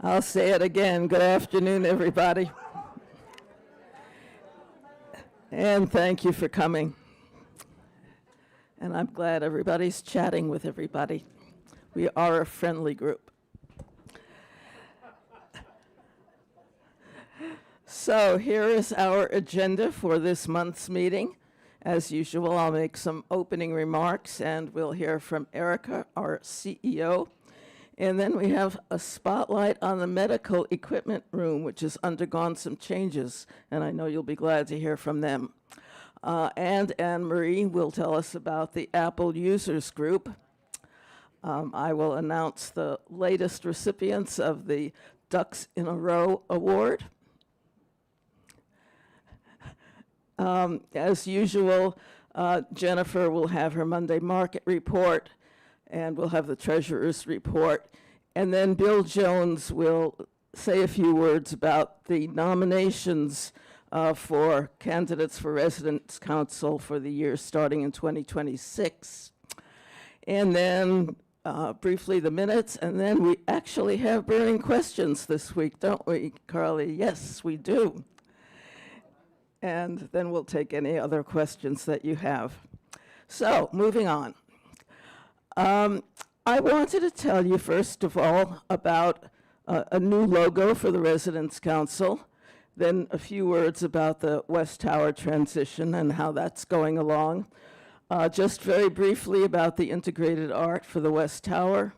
I'll say it again. Good afternoon, everybody. And thank you for coming. And I'm glad everybody's chatting with everybody. We are a friendly group. So here is our agenda for this month's meeting. As usual, I'll make some opening remarks and we'll hear from Erica, our CEO. And then we have a spotlight on the medical equipment room, which has undergone some changes, and I know you'll be glad to hear from them. And Anne-Marie will tell us about the Apple Users Group. I will announce the latest recipients of the Ducks in a Row Award. As usual, Jennifer will have her Monday market report, and we'll have the treasurer's report. And then Bill Jones will say a few words about the nominations for candidates for Residents' Council for the year starting in 2026. And then briefly the minutes, and then we actually have burning questions this week, don't we, Carly? Yes, we do. And then we'll take any other questions that you have. So, moving on. I wanted to tell you, first of all, about a new logo for the Residents' Council, then a few words about the West Tower transition and how that's going along. Just very briefly about the integrated art for the West Tower.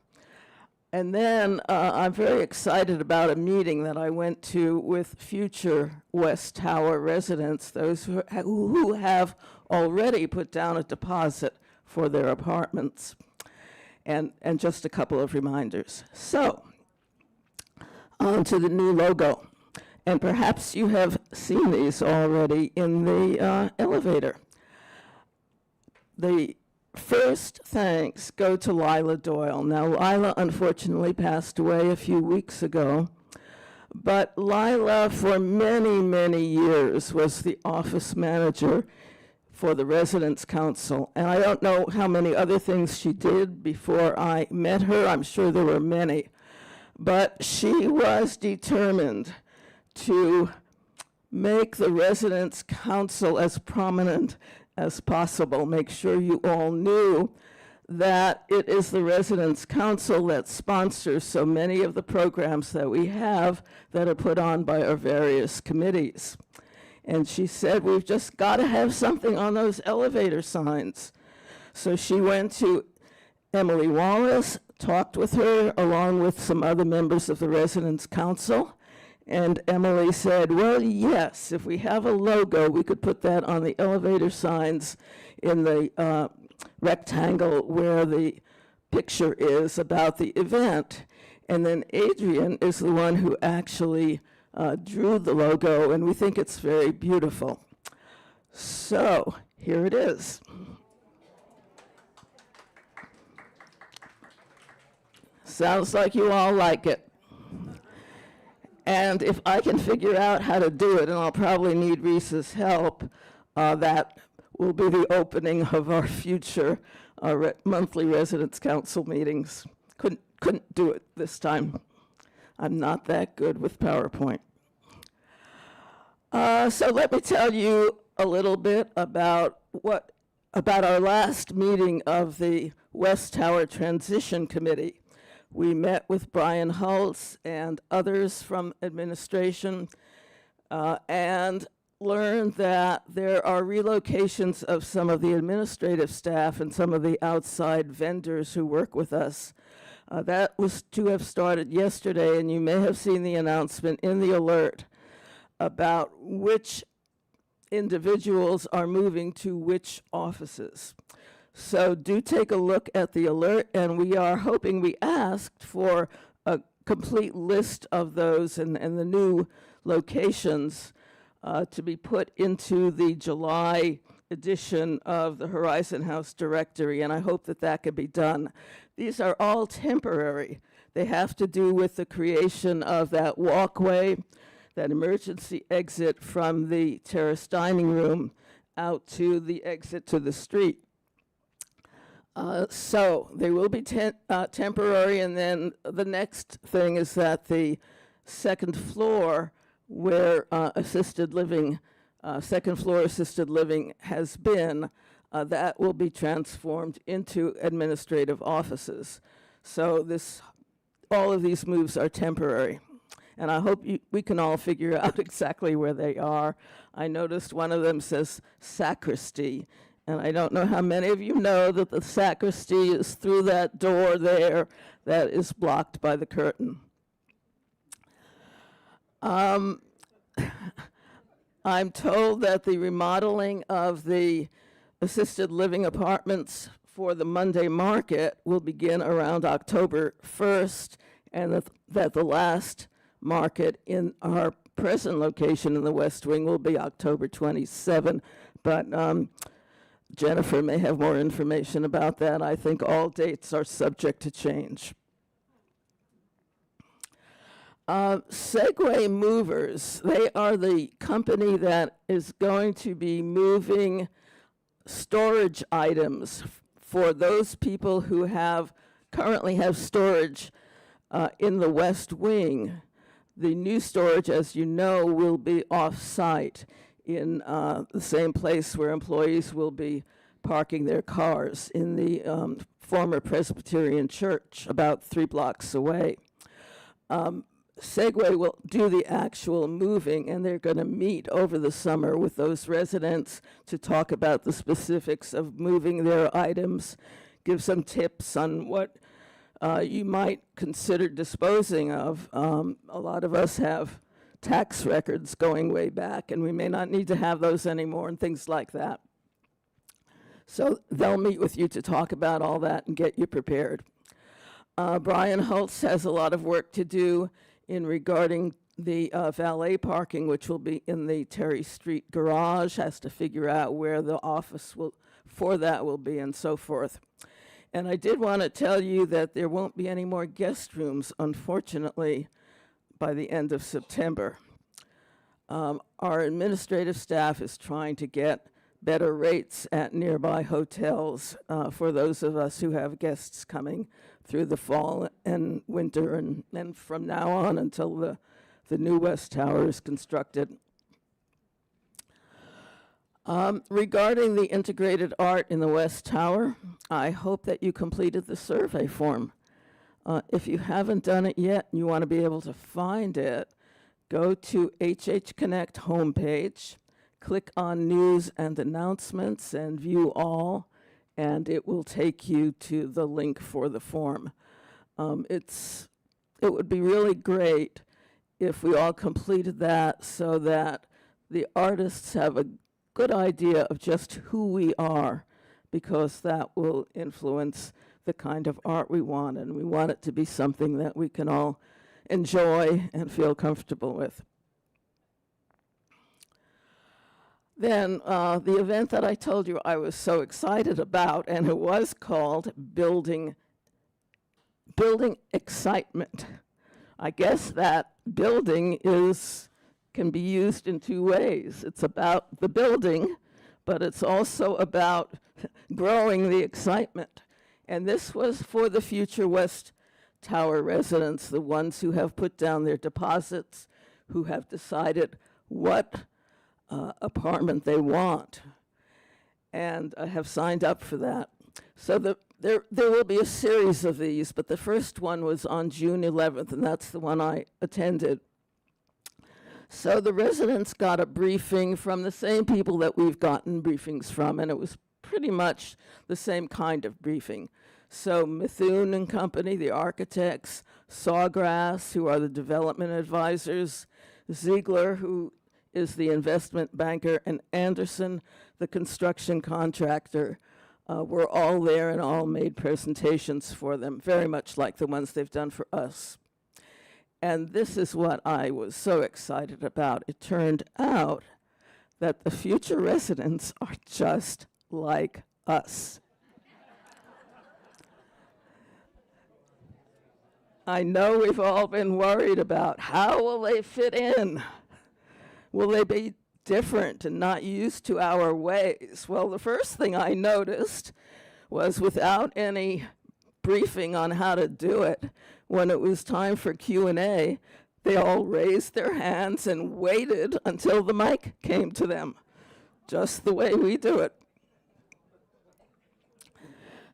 And then I'm very excited about a meeting that I went to with future West Tower residents, those who have already put down a deposit for their apartments. And just a couple of reminders. So, on to the new logo. And perhaps you have seen these already in the elevator. The first thanks go to Lila Doyle. Now, Lila unfortunately passed away a few weeks ago, but Lila for many, many years was the office manager for the Residents' Council. And I don't know how many other things she did before I met her. I'm sure there were many. But she was determined to make the Residents' Council as prominent as possible. Make sure you all knew that it is the Residents' Council that sponsors so many of the programs that we have that are put on by our various committees. And she said, we've just got to have something on those elevator signs. So she went to Emily Wallace, talked with her along with some other members of the Residents' Council. And Emily said, well, yes, if we have a logo, we could put that on the elevator signs in the rectangle where the picture is about the event. And then Adrian is the one who actually drew the logo, and we think it's very beautiful. So here it is. Sounds like you all like it. And if I can figure out how to do it, and I'll probably need Reese's help, that will be the opening of our future monthly Residents' Council meetings. Couldn't do it this time. I'm not that good with PowerPoint. So let me tell you a little bit about our last meeting of the West Tower Transition Committee. We met with Brian Hulse and others from administration and learned that there are relocations of some of the administrative staff and some of the outside vendors who work with us. That was to have started yesterday, and you may have seen the announcement in the alert about which individuals are moving to which offices. So do take a look at the alert, and we are hoping, we asked for a complete list of those and the new locations to be put into the July edition of the Horizon House directory, and I hope that that can be done. These are all temporary. They have to do with the creation of that walkway, that emergency exit from the terrace dining room out to the exit to the street. So they will be temporary, and then the next thing is that the second floor where second floor assisted living has been, that will be transformed into administrative offices. So all of these moves are temporary. And I hope we can all figure out exactly where they are. I noticed one of them says sacristy, and I don't know how many of you know that the sacristy is through that door there that is blocked by the curtain. I'm told that the remodeling of the assisted living apartments for the Monday market will begin around October 1st, and that the last market in our present location in the West Wing will be October 27. But Jennifer may have more information about that. I think all dates are subject to change. Segway Movers, they are the company that is going to be moving storage items for those people who currently have storage in the West Wing. The new storage, as you know, will be off-site in the same place where employees will be parking their cars in the former Presbyterian Church about 3 blocks away. Segway will do the actual moving, and they're going to meet over the summer with those residents to talk about the specifics of moving their items, give some tips on what you might consider disposing of. A lot of us have tax records going way back, and we may not need to have those anymore and things like that. So they'll meet with you to talk about all that and get you prepared. Brian Holtz has a lot of work to do in regarding the valet parking, which will be in the Terry Street garage, has to figure out where the office for that will be and so forth. And I did want to tell you that there won't be any more guest rooms, unfortunately, by the end of September. Our administrative staff is trying to get better rates at nearby hotels for those of us who have guests coming through the fall and winter, and from now on until the new West Tower is constructed. Regarding the integrated art in the West Tower, I hope that you completed the survey form. If you haven't done it yet and you want to be able to find it, go to HH Connect homepage, click on News and Announcements and View All, and it will take you to the link for the form. It would be really great if we all completed that so that the artists have a good idea of just who we are, because that will influence the kind of art we want, and we want it to be something that we can all enjoy and feel comfortable with. Then the event that I told you I was so excited about, and it was called Building Excitement. I guess that building can be used in two ways. It's about the building, but it's also about growing the excitement. And this was for the future West Tower residents, the ones who have put down their deposits, who have decided what apartment they want, and have signed up for that. So there will be a series of these, but the first one was on June 11th, and that's the one I attended. So the residents got a briefing from the same people that we've gotten briefings from, and it was pretty much the same kind of briefing. So Mithun and Company, the architects, Sawgrass, who are the development advisors, Ziegler, who is the investment banker, and Anderson, the construction contractor, were all there and all made presentations for them, very much like the ones they've done for us. And this is what I was so excited about. It turned out that the future residents are just like us. I know we've all been worried about how will they fit in? Will they be different and not used to our ways? Well, the first thing I noticed was without any briefing on how to do it, when it was time for Q&A, they all raised their hands and waited until the mic came to them, just the way we do it.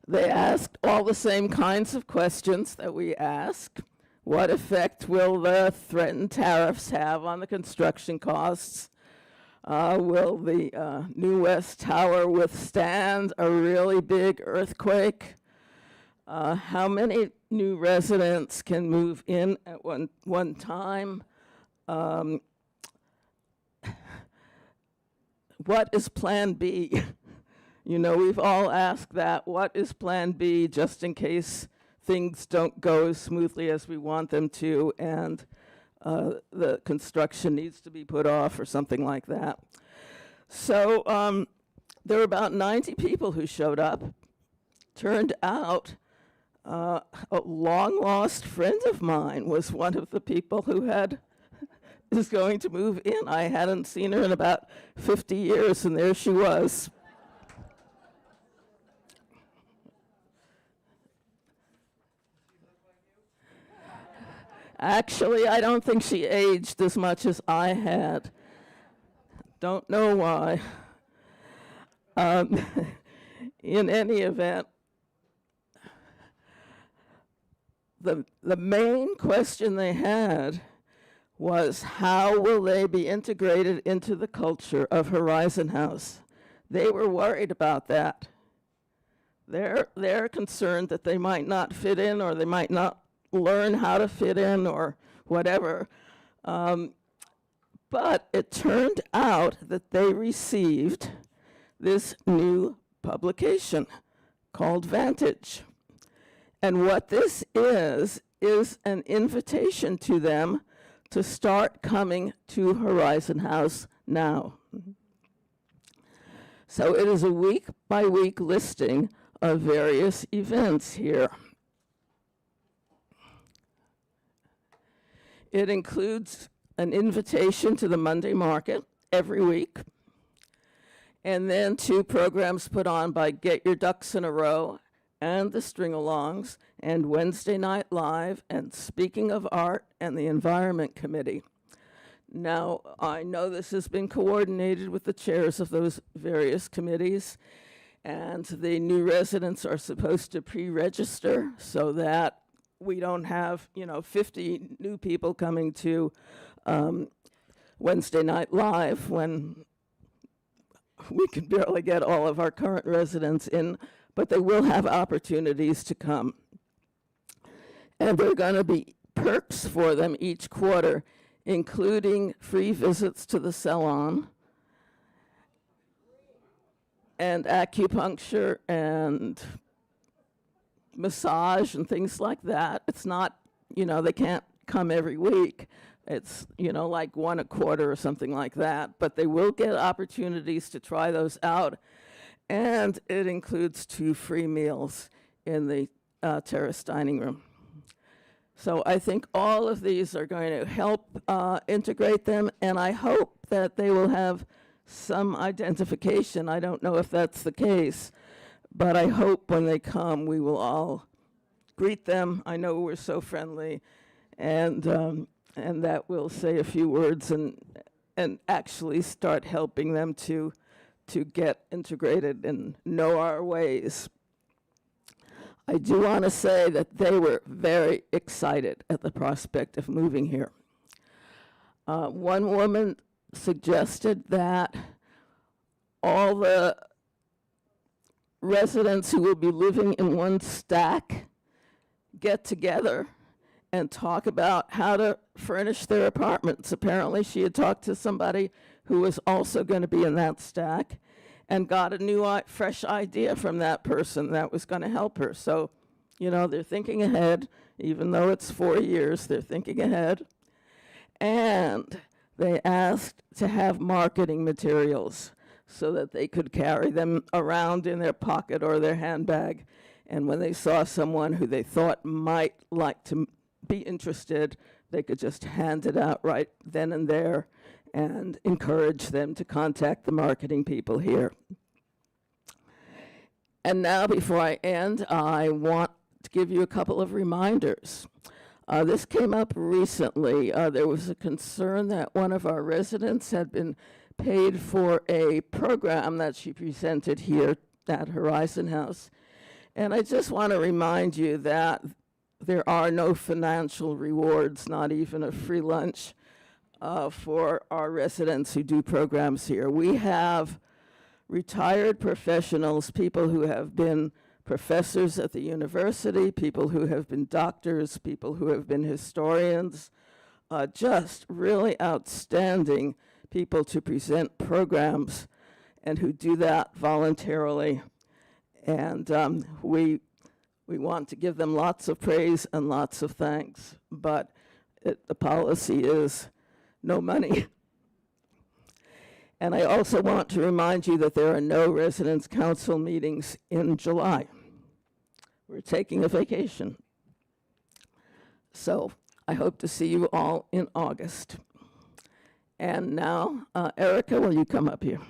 They asked all the same kinds of questions that we ask. What effect will the threatened tariffs have on the construction costs? Will the New West Tower withstand a really big earthquake? How many new residents can move in at one time? What is Plan B? You know, we've all asked that. What is Plan B, just in case things don't go as smoothly as we want them to, and the construction needs to be put off or something like that? So there were about 90 people who showed up. Turned out a long-lost friend of mine was one of the people who is going to move in. I hadn't seen her in about 50 years, and there she was. Actually, I don't think she aged as much as I had. Don't know why. In any event, the main question they had was, how will they be integrated into the culture of Horizon House? They were worried about that. They're concerned that they might not fit in, or they might not learn how to fit in, or whatever. But it turned out that they received this new publication called Vantage. And what this is an invitation to them to start coming to Horizon House now. So it is a week-by-week listing of various events here. It includes an invitation to the Monday market every week, and then 2 programs put on by Get Your Ducks in a Row and the String-Alongs, and Wednesday Night Live, and Speaking of Art, and the Environment Committee. Now, I know this has been coordinated with the chairs of those various committees, and the new residents are supposed to pre-register so that we don't have, 50 new people coming to Wednesday Night Live when we can barely get all of our current residents in, but they will have opportunities to come. And there are going to be perks for them each quarter, including free visits to the salon, and acupuncture, and massage, and things like that. It's not, they can't come every week. It's, like 1 a quarter or something like that. But they will get opportunities to try those out. And it includes 2 free meals in the terrace dining room. So I think all of these are going to help integrate them, and I hope that they will have some identification. I don't know if that's the case, but I hope when they come, we will all greet them. I know we're so friendly, and that we'll say a few words and actually start helping them to get integrated and know our ways. I do want to say that they were very excited at the prospect of moving here. One woman suggested that all the residents who will be living in one stack get together and talk about how to furnish their apartments. Apparently, she had talked to somebody who was also going to be in that stack, and got a new, fresh idea from that person that was going to help her. So, they're thinking ahead. Even though it's 4 years, they're thinking ahead. And they asked to have marketing materials so that they could carry them around in their pocket or their handbag. And when they saw someone who they thought might like to be interested, they could just hand it out right then and there and encourage them to contact the marketing people here. And now, before I end, I want to give you a couple of reminders. This came up recently. There was a concern that one of our residents had been paid for a program that she presented here at Horizon House. And I just want to remind you that there are no financial rewards, not even a free lunch, for our residents who do programs here. We have retired professionals, people who have been professors at the university, people who have been doctors, people who have been historians, just really outstanding people to present programs and who do that voluntarily. And we want to give them lots of praise and lots of thanks, but the policy is no money. And I also want to remind you that there are no residence council meetings in July. We're taking a vacation. So I hope to see you all in August. And now, Erica, will you come up here?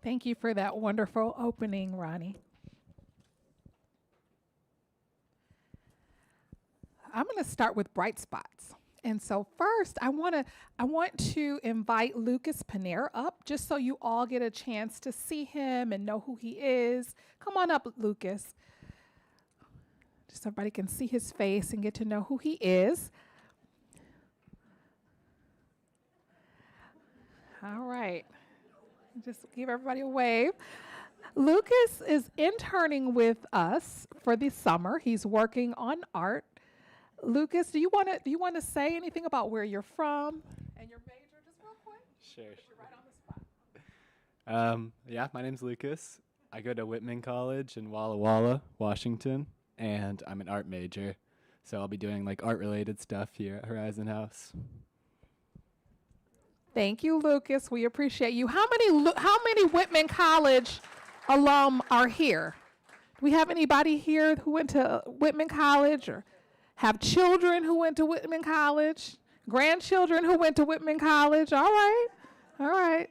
Thank you for that wonderful opening, Ronnie. I'm going to start with bright spots. And so first, I want to invite Lucas Panera up just so you all get a chance to see him and know who he is. Come on up, Lucas. Just so everybody can see his face and get to know who he is. All right. Just give everybody a wave. Lucas is interning with us for the summer. He's working on art. Lucas, do you want to say anything about where you're from and your major, just real quick? Sure. You're right on the spot. Yeah, my name's Lucas. I go to Whitman College in Walla Walla, Washington, and I'm an art major. So I'll be doing like art-related stuff here at Horizon House. Thank you, Lucas. We appreciate you. How many Whitman College alum are here? Do we have anybody here who went to Whitman College or have children who went to Whitman College? Grandchildren who went to Whitman College? All right. All right.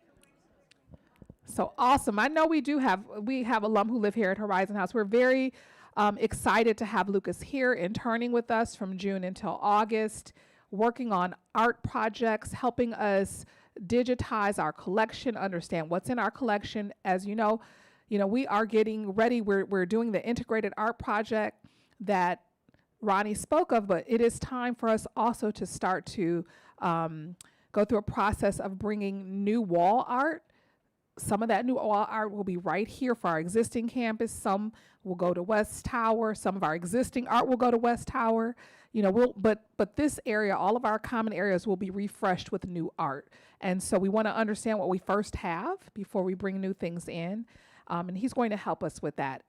So awesome. I know we have alum who live here at Horizon House. We're very excited to have Lucas here interning with us from June until August, working on art projects, helping us digitize our collection, understand what's in our collection. As you know, we are getting ready. We're doing the integrated art project that Ronnie spoke of, but it is time for us also to start to go through a process of bringing new wall art. Some of that new wall art will be right here for our existing campus. Some will go to West Tower. Some of our existing art will go to West Tower. But this area, all of our common areas will be refreshed with new art. And so we want to understand what we first have before we bring new things in. And he's going to help us with that.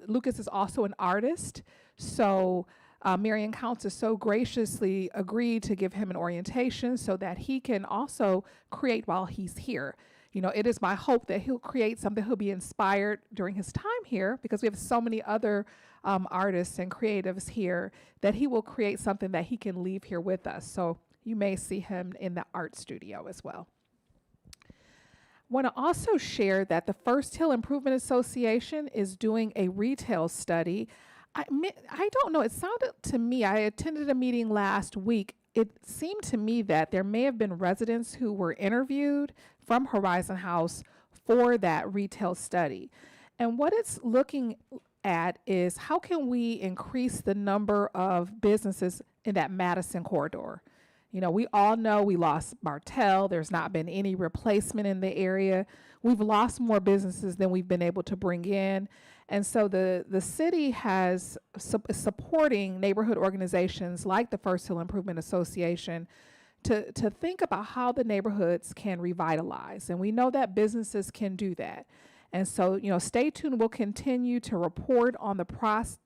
Lucas is also an artist. So Marion Counts has so graciously agreed to give him an orientation so that he can also create while he's here. It is my hope that he'll create something, he'll be inspired during his time here, because we have so many other artists and creatives here, that he will create something that he can leave here with us. So you may see him in the art studio as well. Want to also share that the First Hill Improvement Association is doing a retail study. I don't know, it sounded to me, I attended a meeting last week. It seemed to me that there may have been residents who were interviewed from Horizon House for that retail study. And what it's looking at is how can we increase the number of businesses in that Madison corridor? We all know we lost Martell. There's not been any replacement in the area. We've lost more businesses than we've been able to bring in. And so the city is supporting neighborhood organizations like the First Hill Improvement Association to think about how the neighborhoods can revitalize. And we know that businesses can do that. And so, stay tuned. We'll continue to report on the progress,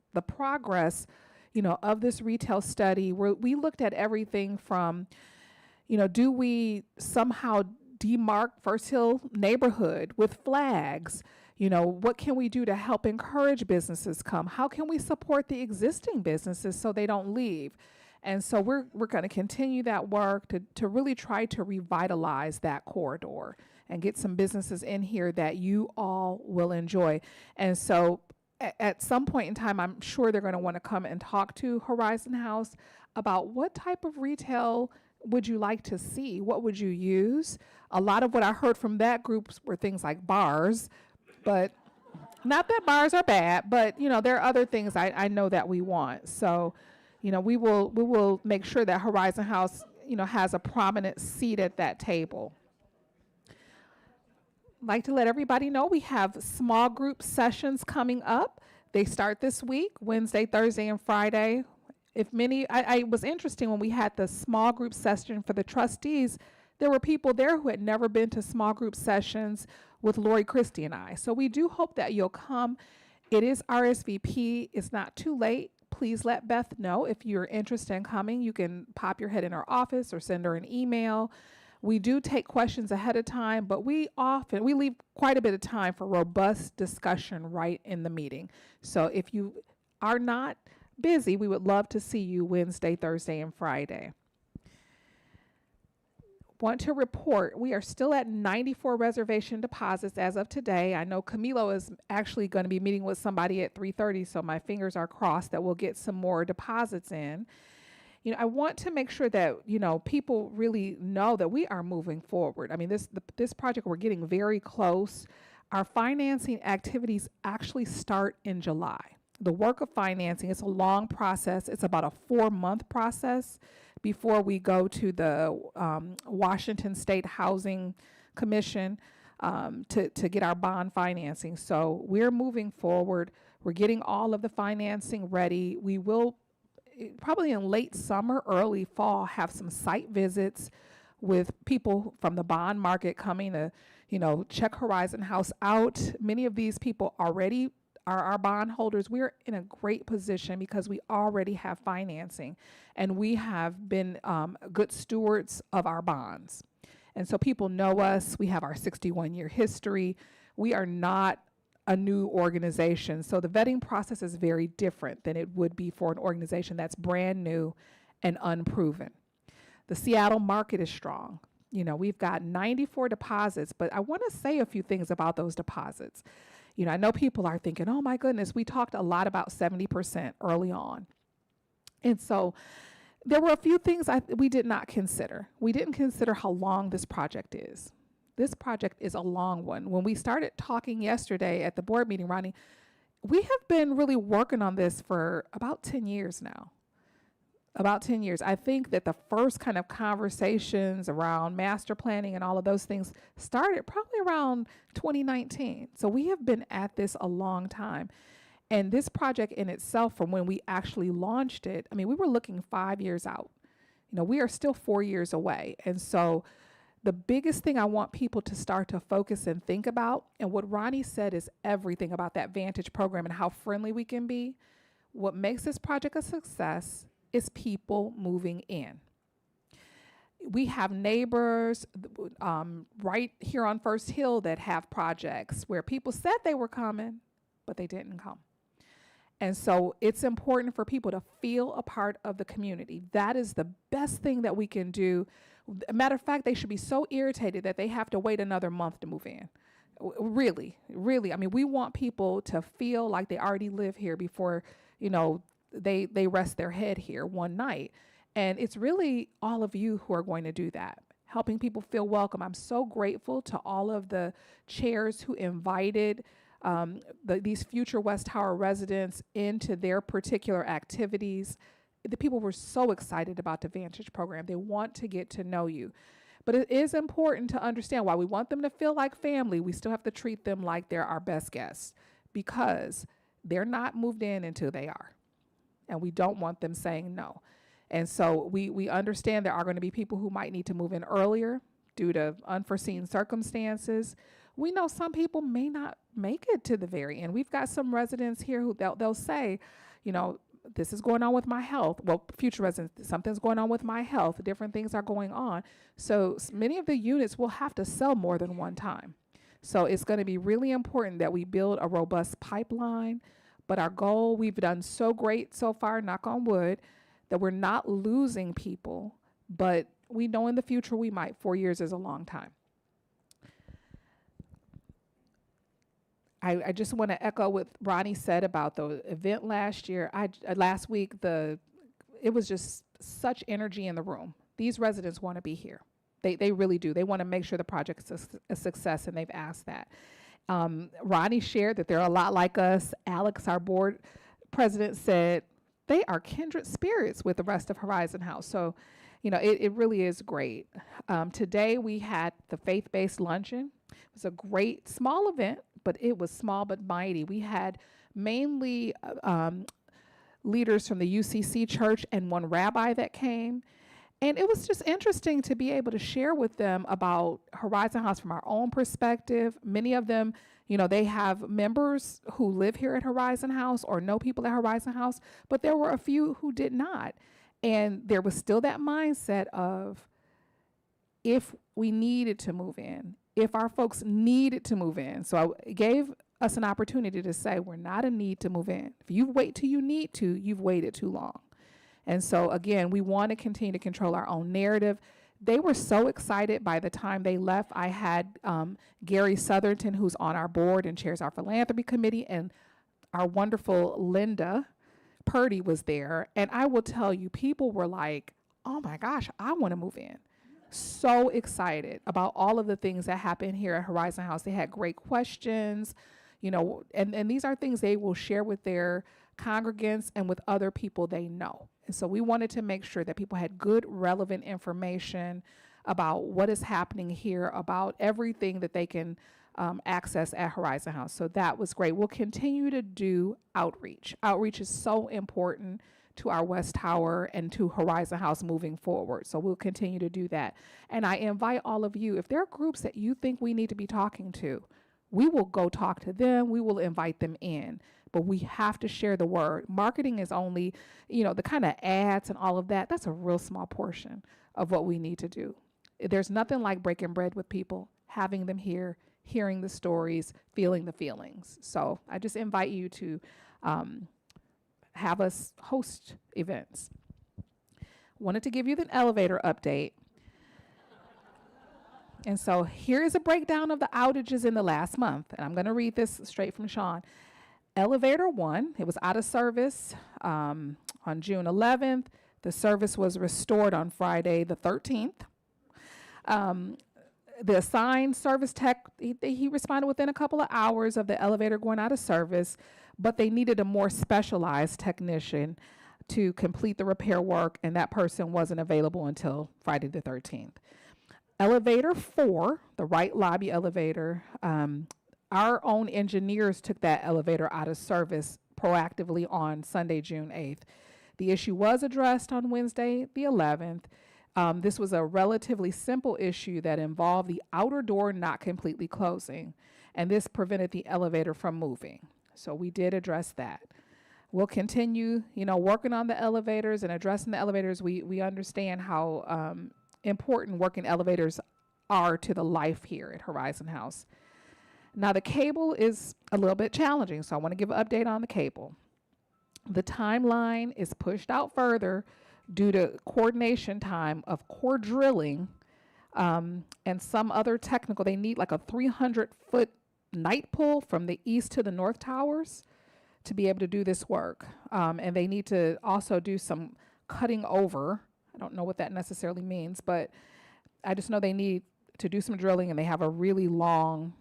of this retail study. We looked at everything from, do we somehow demarc First Hill neighborhood with flags? What can we do to help encourage businesses come? How can we support the existing businesses so they don't leave? And so we're going to continue that work to really try to revitalize that corridor and get some businesses in here that you all will enjoy. And so at some point in time, I'm sure they're going to want to come and talk to Horizon House about what type of retail would you like to see? What would you use? A lot of what I heard from that group were things like bars, but not that bars are bad, but there are other things I know that we want. So, we will make sure that Horizon House, has a prominent seat at that table. Like to let everybody know we have small group sessions coming up. They start this week, Wednesday, Thursday, and Friday. I was interesting when we had the small group session for the trustees, there were people there who had never been to small group sessions with Lori Christie and I. So we do hope that you'll come. It is RSVP. It's not too late. Please let Beth know if you're interested in coming. You can pop your head in our office or send her an email. We do take questions ahead of time, but we leave quite a bit of time for robust discussion right in the meeting. So if you are not busy, we would love to see you Wednesday, Thursday, and Friday. Want to report, we are still at 94 reservation deposits as of today. I know Camilo is actually going to be meeting with somebody at 3:30, so my fingers are crossed that we'll get some more deposits in. I want to make sure that, people really know that we are moving forward. I mean, this project, we're getting very close. Our financing activities actually start in July. The work of financing, it's a long process. It's about a 4-month process before we go to the Washington State Housing Commission to get our bond financing. So we're moving forward. We're getting all of the financing ready. We will probably in late summer, early fall, have some site visits with people from the bond market coming to, check Horizon House out. Many of these people already are our bond holders. We're in a great position because we already have financing and we have been good stewards of our bonds. And so people know us. We have our 61-year history. We are not a new organization. So the vetting process is very different than it would be for an organization that's brand new and unproven. The Seattle market is strong. We've got 94 deposits, but I want to say a few things about those deposits. I know people are thinking, oh my goodness, we talked a lot about 70% early on. And so there were a few things we did not consider. We didn't consider how long this project is. This project is a long one. When we started talking yesterday at the board meeting, Ronnie, we have been really working on this for about 10 years now. About 10 years. I think that the first kind of conversations around master planning and all of those things started probably around 2019. So we have been at this a long time. And this project in itself, from when we actually launched it, we were looking 5 years out. We are still 4 years away. And so the biggest thing I want people to start to focus and think about, and what Ronnie said is everything about that Vantage program and how friendly we can be. What makes this project a success is people moving in. We have neighbors right here on First Hill that have projects where people said they were coming, but they didn't come. And so it's important for people to feel a part of the community. That is the best thing that we can do. Matter of fact, they should be so irritated that they have to wait another month to move in. Really, really. We want people to feel like they already live here before, they rest their head here one night. And it's really all of you who are going to do that, helping people feel welcome. I'm so grateful to all of the chairs who invited these future West Tower residents into their particular activities. The people were so excited about the Vantage program. They want to get to know you. But it is important to understand why we want them to feel like family. We still have to treat them like they're our best guests because they're not moved in until they are. And we don't want them saying no. And so we understand there are going to be people who might need to move in earlier due to unforeseen circumstances. We know some people may not make it to the very end. We've got some residents here who they'll say, this is going on with my health. Well, future residents, something's going on with my health. Different things are going on. So many of the units will have to sell more than one time. So it's going to be really important that we build a robust pipeline. But our goal, we've done so great so far, knock on wood, that we're not losing people, but we know in the future we might. 4 years is a long time. I just want to echo what Ronnie said about the event last year. Last week, it was just such energy in the room. These residents want to be here. They really do. They want to make sure the project is a success, and they've asked that. Ronnie shared that they're a lot like us. Alex, our board president, said they are kindred spirits with the rest of Horizon House. So, it really is great. Today we had the faith-based luncheon. It was a great small event, but it was small but mighty. We had mainly leaders from the UCC church and one rabbi that came. And it was just interesting to be able to share with them about Horizon House from our own perspective. Many of them, they have members who live here at Horizon House or know people at Horizon House, but there were a few who did not. And there was still that mindset of if we needed to move in, if our folks needed to move in. So it gave us an opportunity to say, we're not a need to move in. If you wait till you need to, you've waited too long. And so, again, we want to continue to control our own narrative. They were so excited by the time they left. I had Gary Southerton, who's on our board and chairs our philanthropy committee, and our wonderful Linda Purdy was there. And I will tell you, people were like, oh my gosh, I want to move in. So excited about all of the things that happen here at Horizon House. They had great questions, and these are things they will share with their congregants and with other people they know. And so we wanted to make sure that people had good, relevant information about what is happening here, about everything that they can access at Horizon House. So that was great. We'll continue to do outreach. Outreach is so important to our West Tower and to Horizon House moving forward. So we'll continue to do that. And I invite all of you, if there are groups that you think we need to be talking to, we will go talk to them. We will invite them in. But we have to share the word. Marketing is only, the kind of ads and all of that. That's a real small portion of what we need to do. There's nothing like breaking bread with people, having them here, hearing the stories, feeling the feelings. So I just invite you to have us host events. Wanted to give you the elevator update. And so here is a breakdown of the outages in the last month. And I'm going to read this straight from Sean. Elevator 1, it was out of service on June 11th. The service was restored on Friday the 13th. The assigned service tech, he responded within a couple of hours of the elevator going out of service, but they needed a more specialized technician to complete the repair work, and that person wasn't available until Friday the 13th. Elevator 4, the right lobby elevator, our own engineers took that elevator out of service proactively on Sunday, June 8th. The issue was addressed on Wednesday, the 11th. This was a relatively simple issue that involved the outer door not completely closing, and this prevented the elevator from moving. So we did address that. We'll continue, working on the elevators and addressing the elevators. We understand how important working elevators are to the life here at Horizon House. Now, the cable is a little bit challenging, so I want to give an update on the cable. The timeline is pushed out further due to coordination time of core drilling and some other technical. They need like a 300-foot night pull from the east to the north towers to be able to do this work. And they need to also do some cutting over. I don't know what that necessarily means, but I just know they need to do some drilling, and they have a really long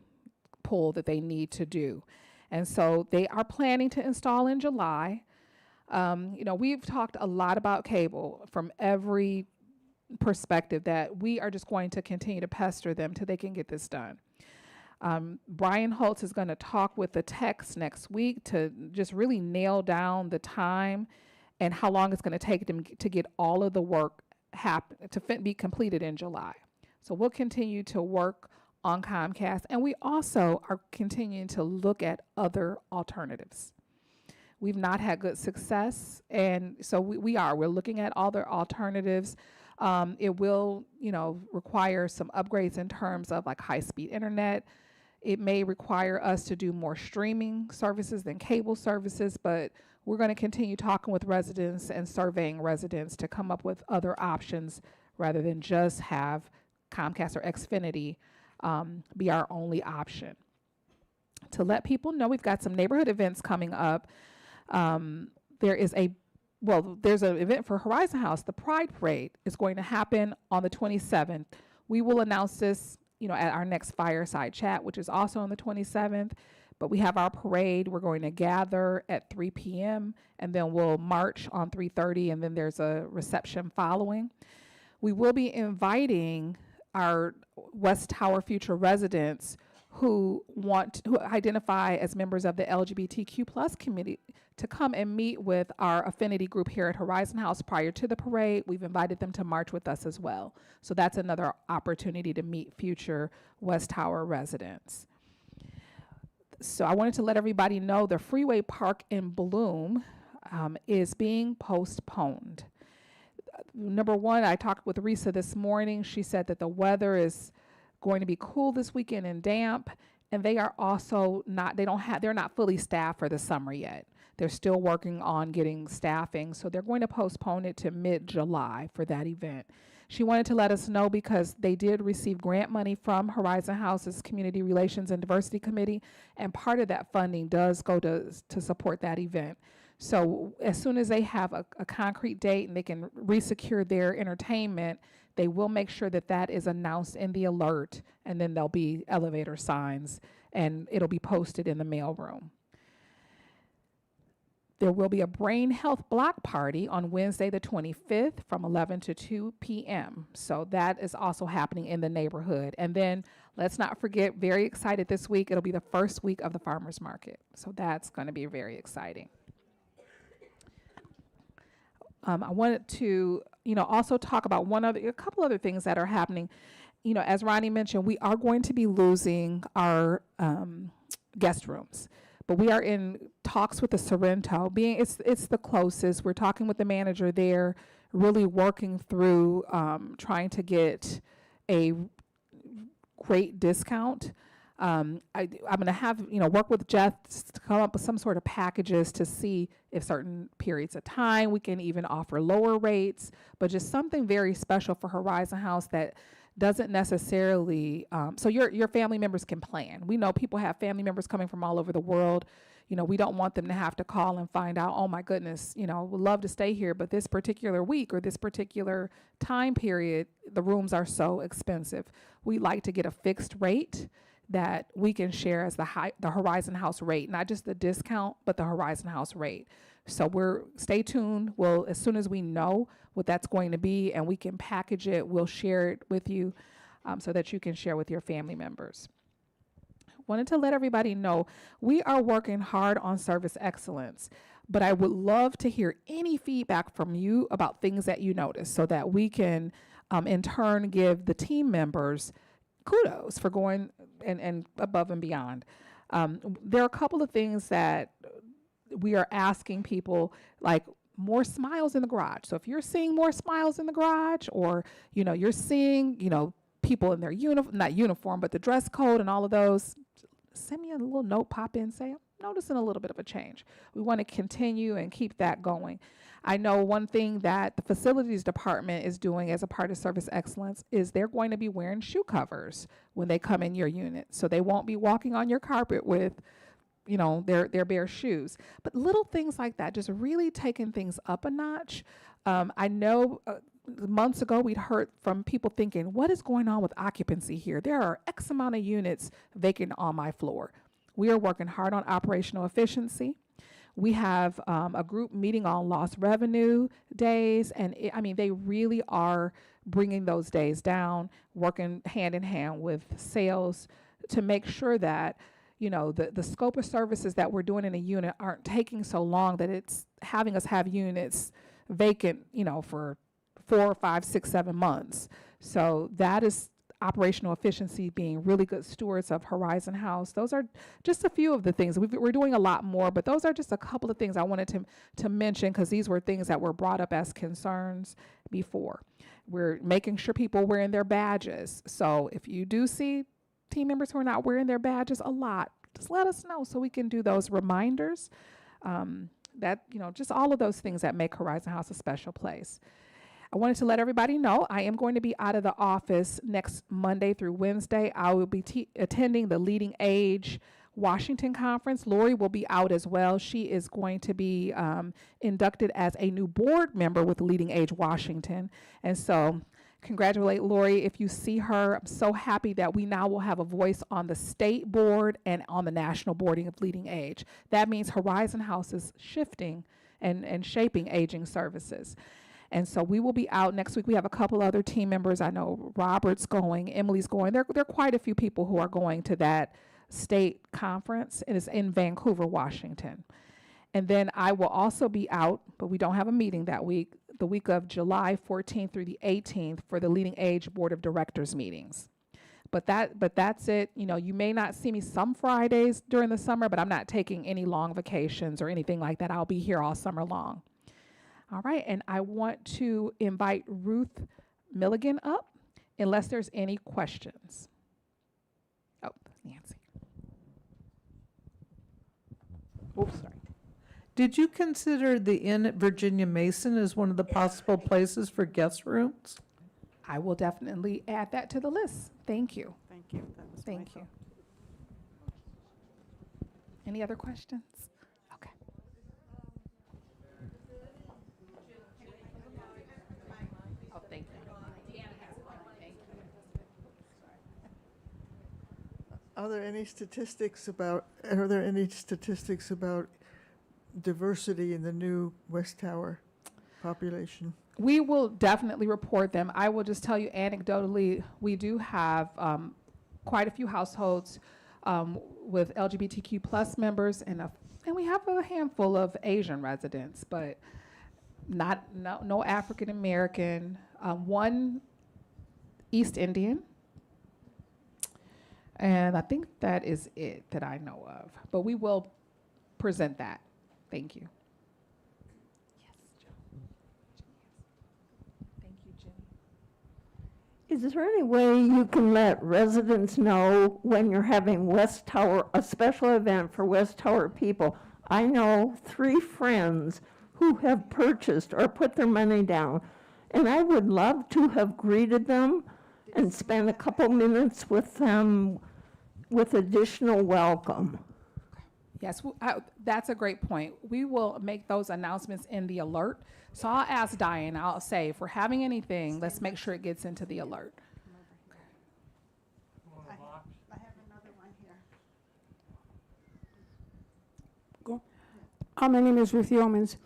pull that they need to do. And so they are planning to install in July. We've talked a lot about cable from every perspective, that we are just going to continue to pester them till they can get this done. Brian Holtz is going to talk with the techs next week to just really nail down the time and how long it's going to take them to get all of the work be completed in July. So we'll continue to work on Comcast, and we also are continuing to look at other alternatives. We've not had good success, and so we're looking at other alternatives. It will, require some upgrades in terms of like high-speed internet. It may require us to do more streaming services than cable services, but we're going to continue talking with residents and surveying residents to come up with other options rather than just have Comcast or Xfinity be our only option. To let people know, we've got some neighborhood events coming up. There's an event for Horizon House. The Pride Parade is going to happen on the 27th. We will announce this, at our next fireside chat, which is also on the 27th. But we have our parade. We're going to gather at 3 p.m. and then we'll march on 3:30, and then there's a reception following. We will be inviting our West Tower future residents who identify as members of the LGBTQ plus community to come and meet with our affinity group here at Horizon House prior to the parade. We've invited them to march with us as well. So that's another opportunity to meet future West Tower residents. So I wanted to let everybody know the Freeway Park in Bloom is being postponed. Number one, I talked with Risa this morning. She said that the weather is going to be cool this weekend and damp, and they are also they're not fully staffed for the summer yet. They're still working on getting staffing, so they're going to postpone it to mid-July for that event. She wanted to let us know because they did receive grant money from Horizon House's Community Relations and Diversity Committee, and part of that funding does go to support that event. So as soon as they have a concrete date and they can resecure their entertainment, they will make sure that that is announced in the alert, and then there'll be elevator signs, and it'll be posted in the mailroom. There will be a brain health block party on Wednesday the 25th from 11 to 2 p.m. So that is also happening in the neighborhood. And then let's not forget, very excited this week, it'll be the first week of the farmers market. So that's going to be very exciting. I wanted to, also talk about a couple other things that are happening. As Ronnie mentioned, we are going to be losing our guest rooms, but we are in talks with the Sorrento. It's the closest. We're talking with the manager there, really working through trying to get a great discount. I'm going to have, work with Jeff to come up with some sort of packages to see if certain periods of time we can even offer lower rates, but just something very special for Horizon House that doesn't necessarily, so your family members can plan. We know people have family members coming from all over the world. We don't want them to have to call and find out, oh my goodness, would love to stay here, but this particular week or this particular time period, the rooms are so expensive. We like to get a fixed rate that we can share as the Horizon House rate, not just the discount, but the Horizon House rate. So stay tuned. As soon as we know what that's going to be and we can package it, we'll share it with you so that you can share with your family members. Wanted to let everybody know we are working hard on service excellence, but I would love to hear any feedback from you about things that you notice so that we can in turn give the team members kudos for going and above and beyond. There are a couple of things that we are asking people, like more smiles in the garage. So if you're seeing more smiles in the garage, or you're seeing people in their not uniform, but the dress code and all of those, send me a little note, pop in, say I'm noticing a little bit of a change. We want to continue and keep that going. I know one thing that the facilities department is doing as a part of service excellence is they're going to be wearing shoe covers when they come in your unit. So they won't be walking on your carpet with, their bare shoes. But little things like that, just really taking things up a notch. I know months ago we'd heard from people thinking, what is going on with occupancy here? There are X amount of units vacant on my floor. We are working hard on operational efficiency. We have a group meeting on lost revenue days, and they really are bringing those days down, working hand in hand with sales to make sure that the scope of services that we're doing in a unit aren't taking so long that it's having us have units vacant, for 4, 5, 6, 7 months. So that is operational efficiency, being really good stewards of Horizon House. Those are just a few of the things. We're doing a lot more, but those are just a couple of things I wanted to mention because these were things that were brought up as concerns before. We're making sure people are wearing their badges. So if you do see team members who are not wearing their badges a lot, just let us know so we can do those reminders. Just all of those things that make Horizon House a special place. I wanted to let everybody know I am going to be out of the office next Monday through Wednesday. I will be attending the Leading Age Washington Conference. Lori will be out as well. She is going to be inducted as a new board member with Leading Age Washington. And so congratulate Lori if you see her. I'm so happy that we now will have a voice on the state board and on the national boarding of Leading Age. That means Horizon House is shifting and shaping aging services. And so we will be out next week. We have a couple other team members. I know Robert's going, Emily's going. There are quite a few people who are going to that state conference. It is in Vancouver, Washington. And then I will also be out, but we don't have a meeting that week, the week of July 14th through the 18th for the Leading Age Board of Directors meetings. But that's it. You know, you may not see me some Fridays during the summer, but I'm not taking any long vacations or anything like that. I'll be here all summer long. All right, and I want to invite Ruth Milligan up, unless there's any questions. Oh, Nancy. Oops, sorry. Did you consider the Inn at Virginia Mason as one of the possible places for guest rooms? I will definitely add that to the list. Thank you. Thank you. That was my Thank you. thought. Any other questions? Okay. Oh, thank you. Are there any statistics about diversity in the new West Tower population? We will definitely report them. I will just tell you anecdotally, we do have quite a few households with LGBTQ plus members, and we have a handful of Asian residents, but no African American, one East Indian, and I think that is it that I know of. But we will present that. Thank you. Is there any way you can let residents know when you're having West Tower, a special event for West Tower people? I know 3 friends who have purchased or put their money down, and I would love to have greeted them and spent a couple minutes with them with additional welcome. Yes, that's a great point. We will make those announcements in the alert. So I'll ask Diane, I'll say, if we're having anything, let's make sure it gets into the alert. I have another one here. My name is Ruth Yeomans.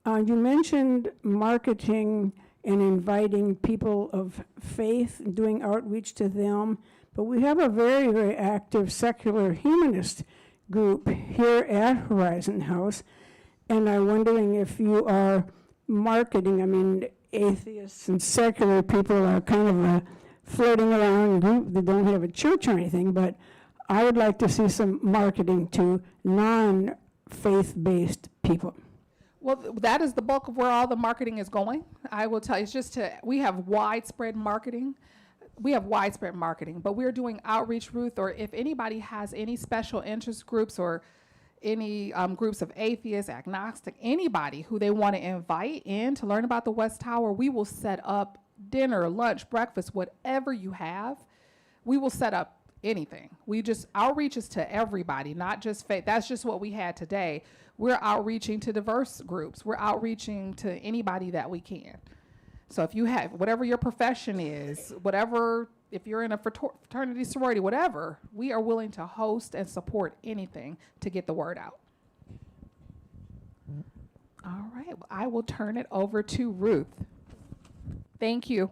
You mentioned marketing and inviting people of faith and doing outreach to them, but we have a very, very active secular humanist group here at Horizon House, and I'm wondering if you are marketing. I mean, atheists and secular people are kind of a floating around group that don't have a church or anything, but I would like to see some marketing to non-faith-based people. Well, that is the bulk of where all the marketing is going. I will tell you, we have widespread marketing. But we're doing outreach, Ruth, or if anybody has any special interest groups or any groups of atheists, agnostic, anybody who they want to invite in to learn about the West Tower, we will set up dinner, lunch, breakfast, whatever you have. We will set up anything. Outreach is to everybody, not just faith. That's just what we had today. We're outreaching to diverse groups. We're outreaching to anybody that we can. So if you have, whatever your profession is, if you're in a fraternity, sorority, whatever, we are willing to host and support anything to get the word out. All right, well, I will turn it over to Ruth. Thank you.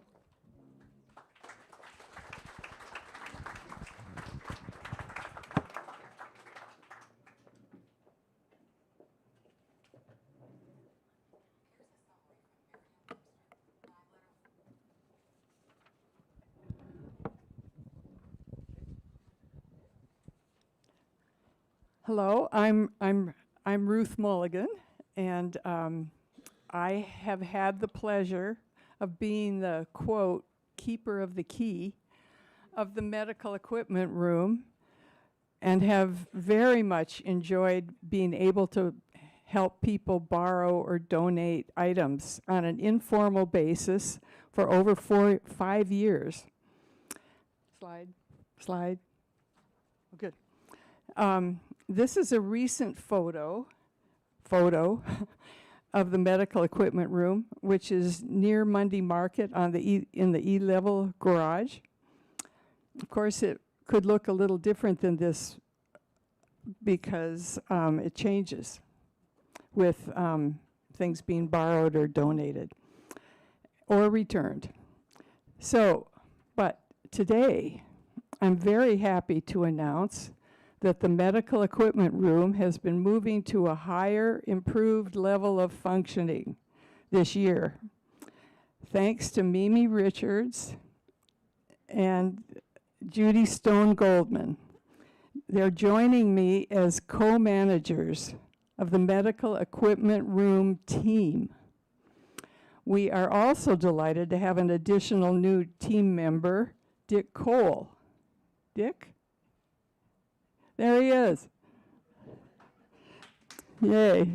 Hello, I'm Ruth Mulligan, and I have had the pleasure of being the, quote, keeper of the key of the medical equipment room and have very much enjoyed being able to help people borrow or donate items on an informal basis for over 5 years. Slide. Oh, good. This is a recent photo of the medical equipment room, which is near Monday Market on the in the E-level garage. Of course, it could look a little different than this because it changes with things being borrowed or donated or returned. So, but today, I'm very happy to announce that the medical equipment room has been moving to a higher, improved level of functioning this year. Thanks to Mimi Richards and Judy Stone Goldman. They're joining me as co-managers of the medical equipment room team. We are also delighted to have an additional new team member, Dick Cole. Dick? There he is. Yay.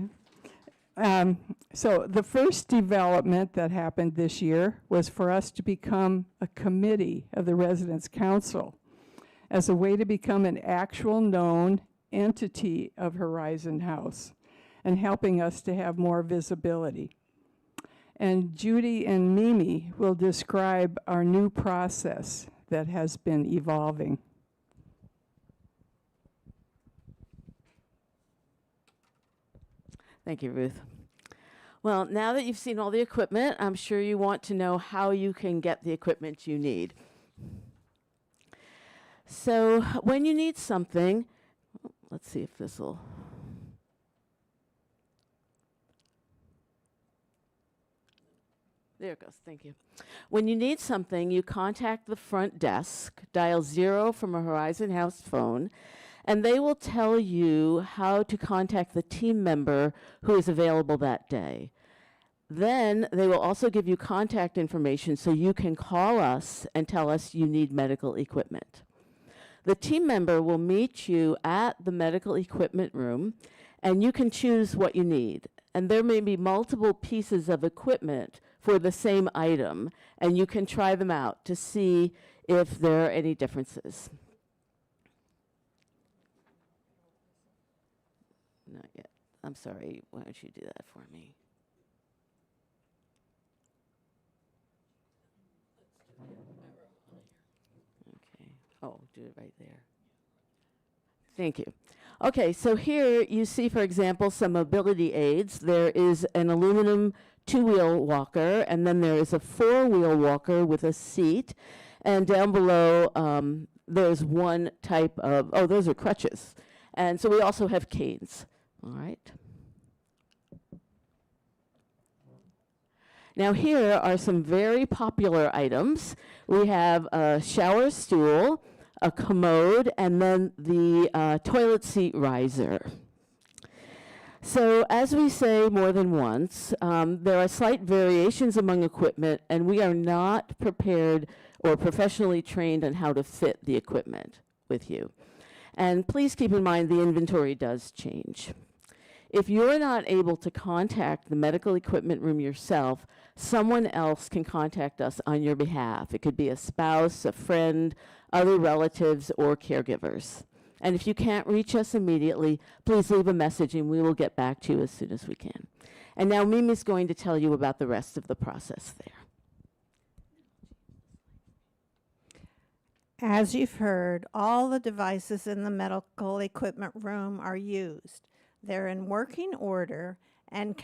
So the first development that happened this year was for us to become a committee of the Residents' Council as a way to become an actual known entity of Horizon House and helping us to have more visibility. And Judy and Mimi will describe our new process that has been evolving. Thank you, Ruth. Well, now that you've seen all the equipment, I'm sure you want to know how you can get the equipment you need. So when you need something, let's see if this will. There it goes, thank you. When you need something, you contact the front desk, dial 0 from a Horizon House phone, and they will tell you how to contact the team member who is available that day. Then they will also give you contact information so you can call us and tell us you need medical equipment. The team member will meet you at the medical equipment room, and you can choose what you need. And there may be multiple pieces of equipment for the same item, and you can try them out to see if there are any differences. Not yet. I'm sorry. Why don't you do that for me? Okay. Oh, do it right there. Thank you. Okay, so here you see, for example, some mobility aids. There is an aluminum 2-wheel walker, and then there is a 4-wheel walker with a seat. And down below, there's one type of, oh, those are crutches. And so we also have canes. All right. Now here are some very popular items. We have a shower stool, a commode, and then the toilet seat riser. So as we say more than once, there are slight variations among equipment, and we are not prepared or professionally trained on how to fit the equipment with you. And please keep in mind the inventory does change. If you're not able to contact the medical equipment room yourself, someone else can contact us on your behalf. It could be a spouse, a friend, other relatives, or caregivers. And if you can't reach us immediately, please leave a message and we will get back to you as soon as we can. And now Mimi's going to tell you about the rest of the process there. As you've heard, all the devices in the medical equipment room are used. They're in working order and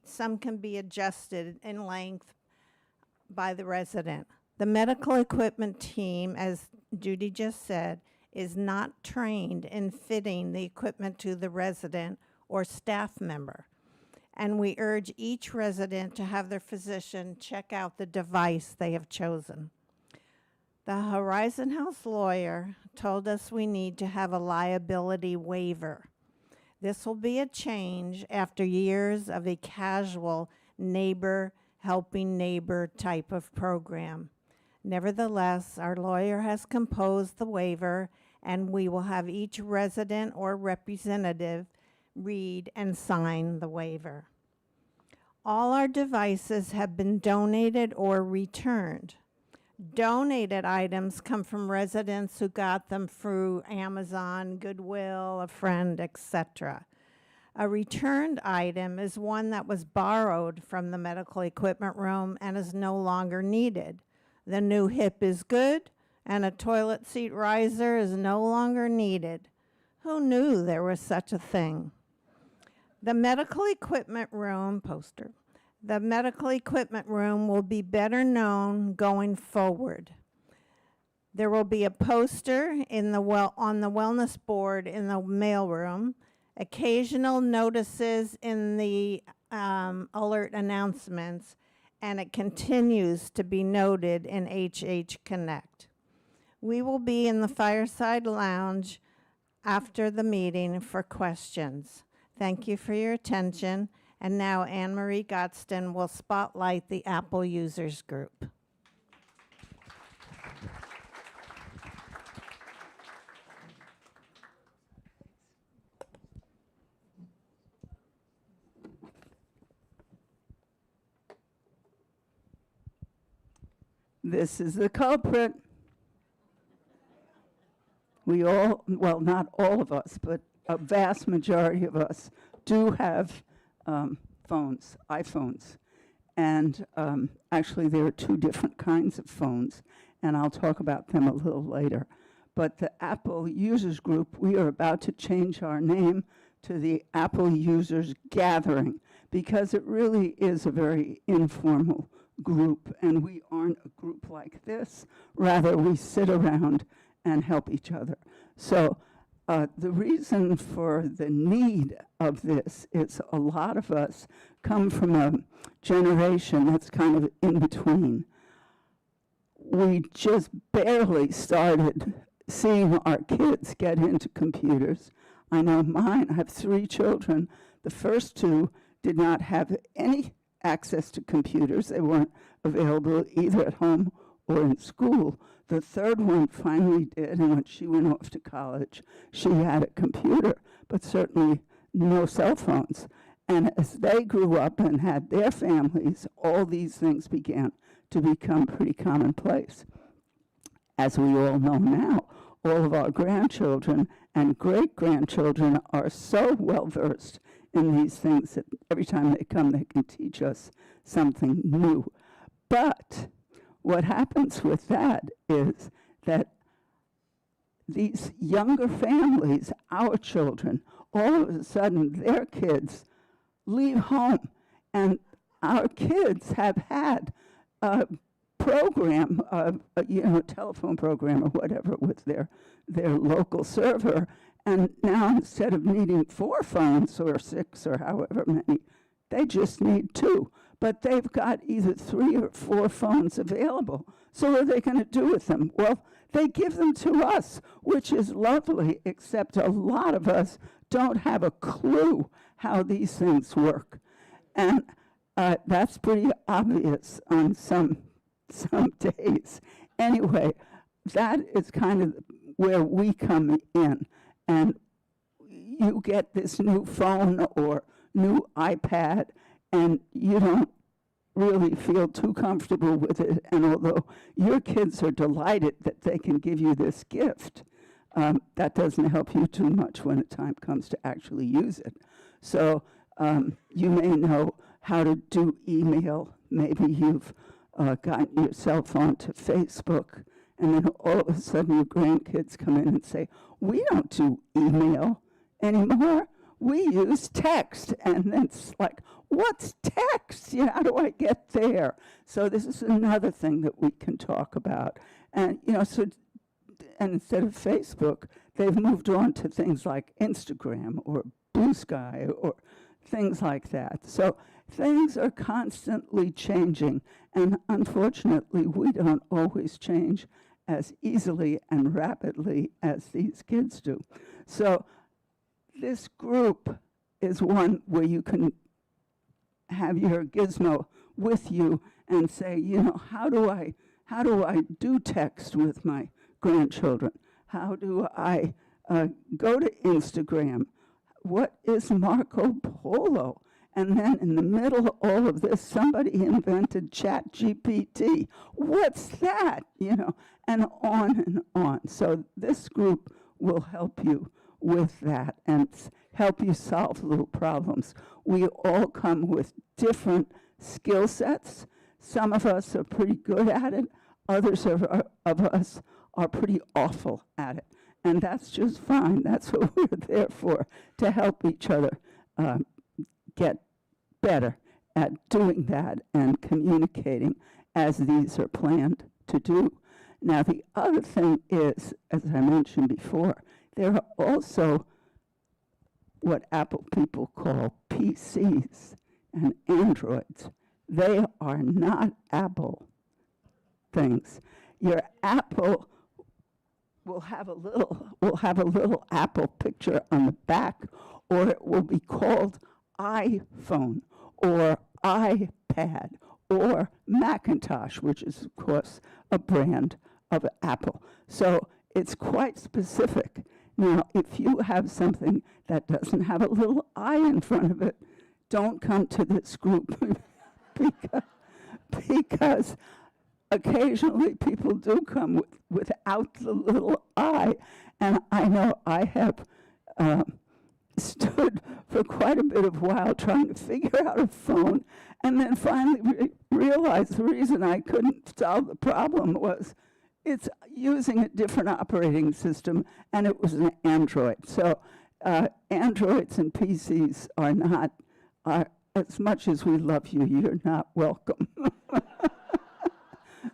some can be adjusted in length by the resident. The medical equipment team, as Judy just said, is not trained in fitting the equipment to the resident or staff member. And we urge each resident to have their physician check out the device they have chosen. The Horizon House lawyer told us we need to have a liability waiver. This will be a change after years of a casual neighbor helping neighbor type of program. Nevertheless, our lawyer has composed the waiver, and we will have each resident or representative read and sign the waiver. All our devices have been donated or returned. Donated items come from residents who got them through Amazon, Goodwill, a friend, etc. A returned item is one that was borrowed from the medical equipment room and is no longer needed. The new hip is good, and a toilet seat riser is no longer needed. Who knew there was such a thing? The medical equipment room poster. The medical equipment room will be better known going forward. There will be a poster in on the wellness board in the mailroom, occasional notices in the alert announcements, and it continues to be noted in HH Connect. We will be in the fireside lounge after the meeting for questions. Thank you for your attention. And now Anne Marie Godston will spotlight the Apple Users Group. This is the culprit. We all, well, not all of us, but a vast majority of us do have phones, iPhones. And actually, there are two different kinds of phones, and I'll talk about them a little later. But the Apple Users Group, we are about to change our name to the Apple Users Gathering, because it really is a very informal group, and we aren't a group like this. Rather, we sit around and help each other. So the reason for the need of this is a lot of us come from a generation that's kind of in between. We just barely started seeing our kids get into computers. I know mine, I have 3 children. The first 2 did not have any access to computers. They weren't available either at home or in school. The third one finally did, and when she went off to college, she had a computer, but certainly no cell phones. And as they grew up and had their families, all these things began to become pretty commonplace. As we all know now, all of our grandchildren and great-grandchildren are so well-versed in these things that every time they come, they can teach us something new. But what happens with that is that these younger families, our children, all of a sudden their kids leave home, and our kids have had a program, a telephone program or whatever with their local server, and now instead of needing 4 phones or 6 or however many, they just need 2. But they've got either 3 or 4 phones available. So what are they going to do with them? Well, they give them to us, which is lovely, except a lot of us don't have a clue how these things work. And that's pretty obvious on some days. Anyway, that is kind of where we come in. And you get this new phone or new iPad, and you don't really feel too comfortable with it. And although your kids are delighted that they can give you this gift, that doesn't help you too much when the time comes to actually use it. So you may know how to do email. Maybe you've gotten your cell phone to Facebook, and then all of a sudden your grandkids come in and say, we don't do email anymore. We use text. And then it's like, what's text? How do I get there? So this is another thing that we can talk about. And, and instead of Facebook, they've moved on to things like Instagram or Blue Sky or things like that. So things are constantly changing, and unfortunately, we don't always change as easily and rapidly as these kids do. So this group is one where you can have your gizmo with you and say, how How do I do text with my grandchildren? How do I go to Instagram? What is Marco Polo? And then in the middle of all of this, somebody invented ChatGPT. What's that? You know, and on and on. So this group will help you with that and help you solve little problems. We all come with different skill sets. Some of us are pretty good at it. Others of us are pretty awful at it. And that's just fine. That's what we're there for, to help each other get better at doing that and communicating as these are planned to do. Now, the other thing is, as I mentioned before, there are also what Apple people call PCs and Androids. They are not Apple things. Your Apple will have a little Apple picture on the back, or it will be called iPhone or iPad or Macintosh, which is, of course, a brand of Apple. So it's quite specific. Now, if you have something that doesn't have a little I in front of it, don't come to this group because occasionally people do come without the little I. And I know I have stood for quite a bit of while trying to figure out a phone, and then finally realized the reason I couldn't solve the problem was it's using a different operating system, and it was an Android. So Androids and PCs are not, as much as we love you, you're not welcome.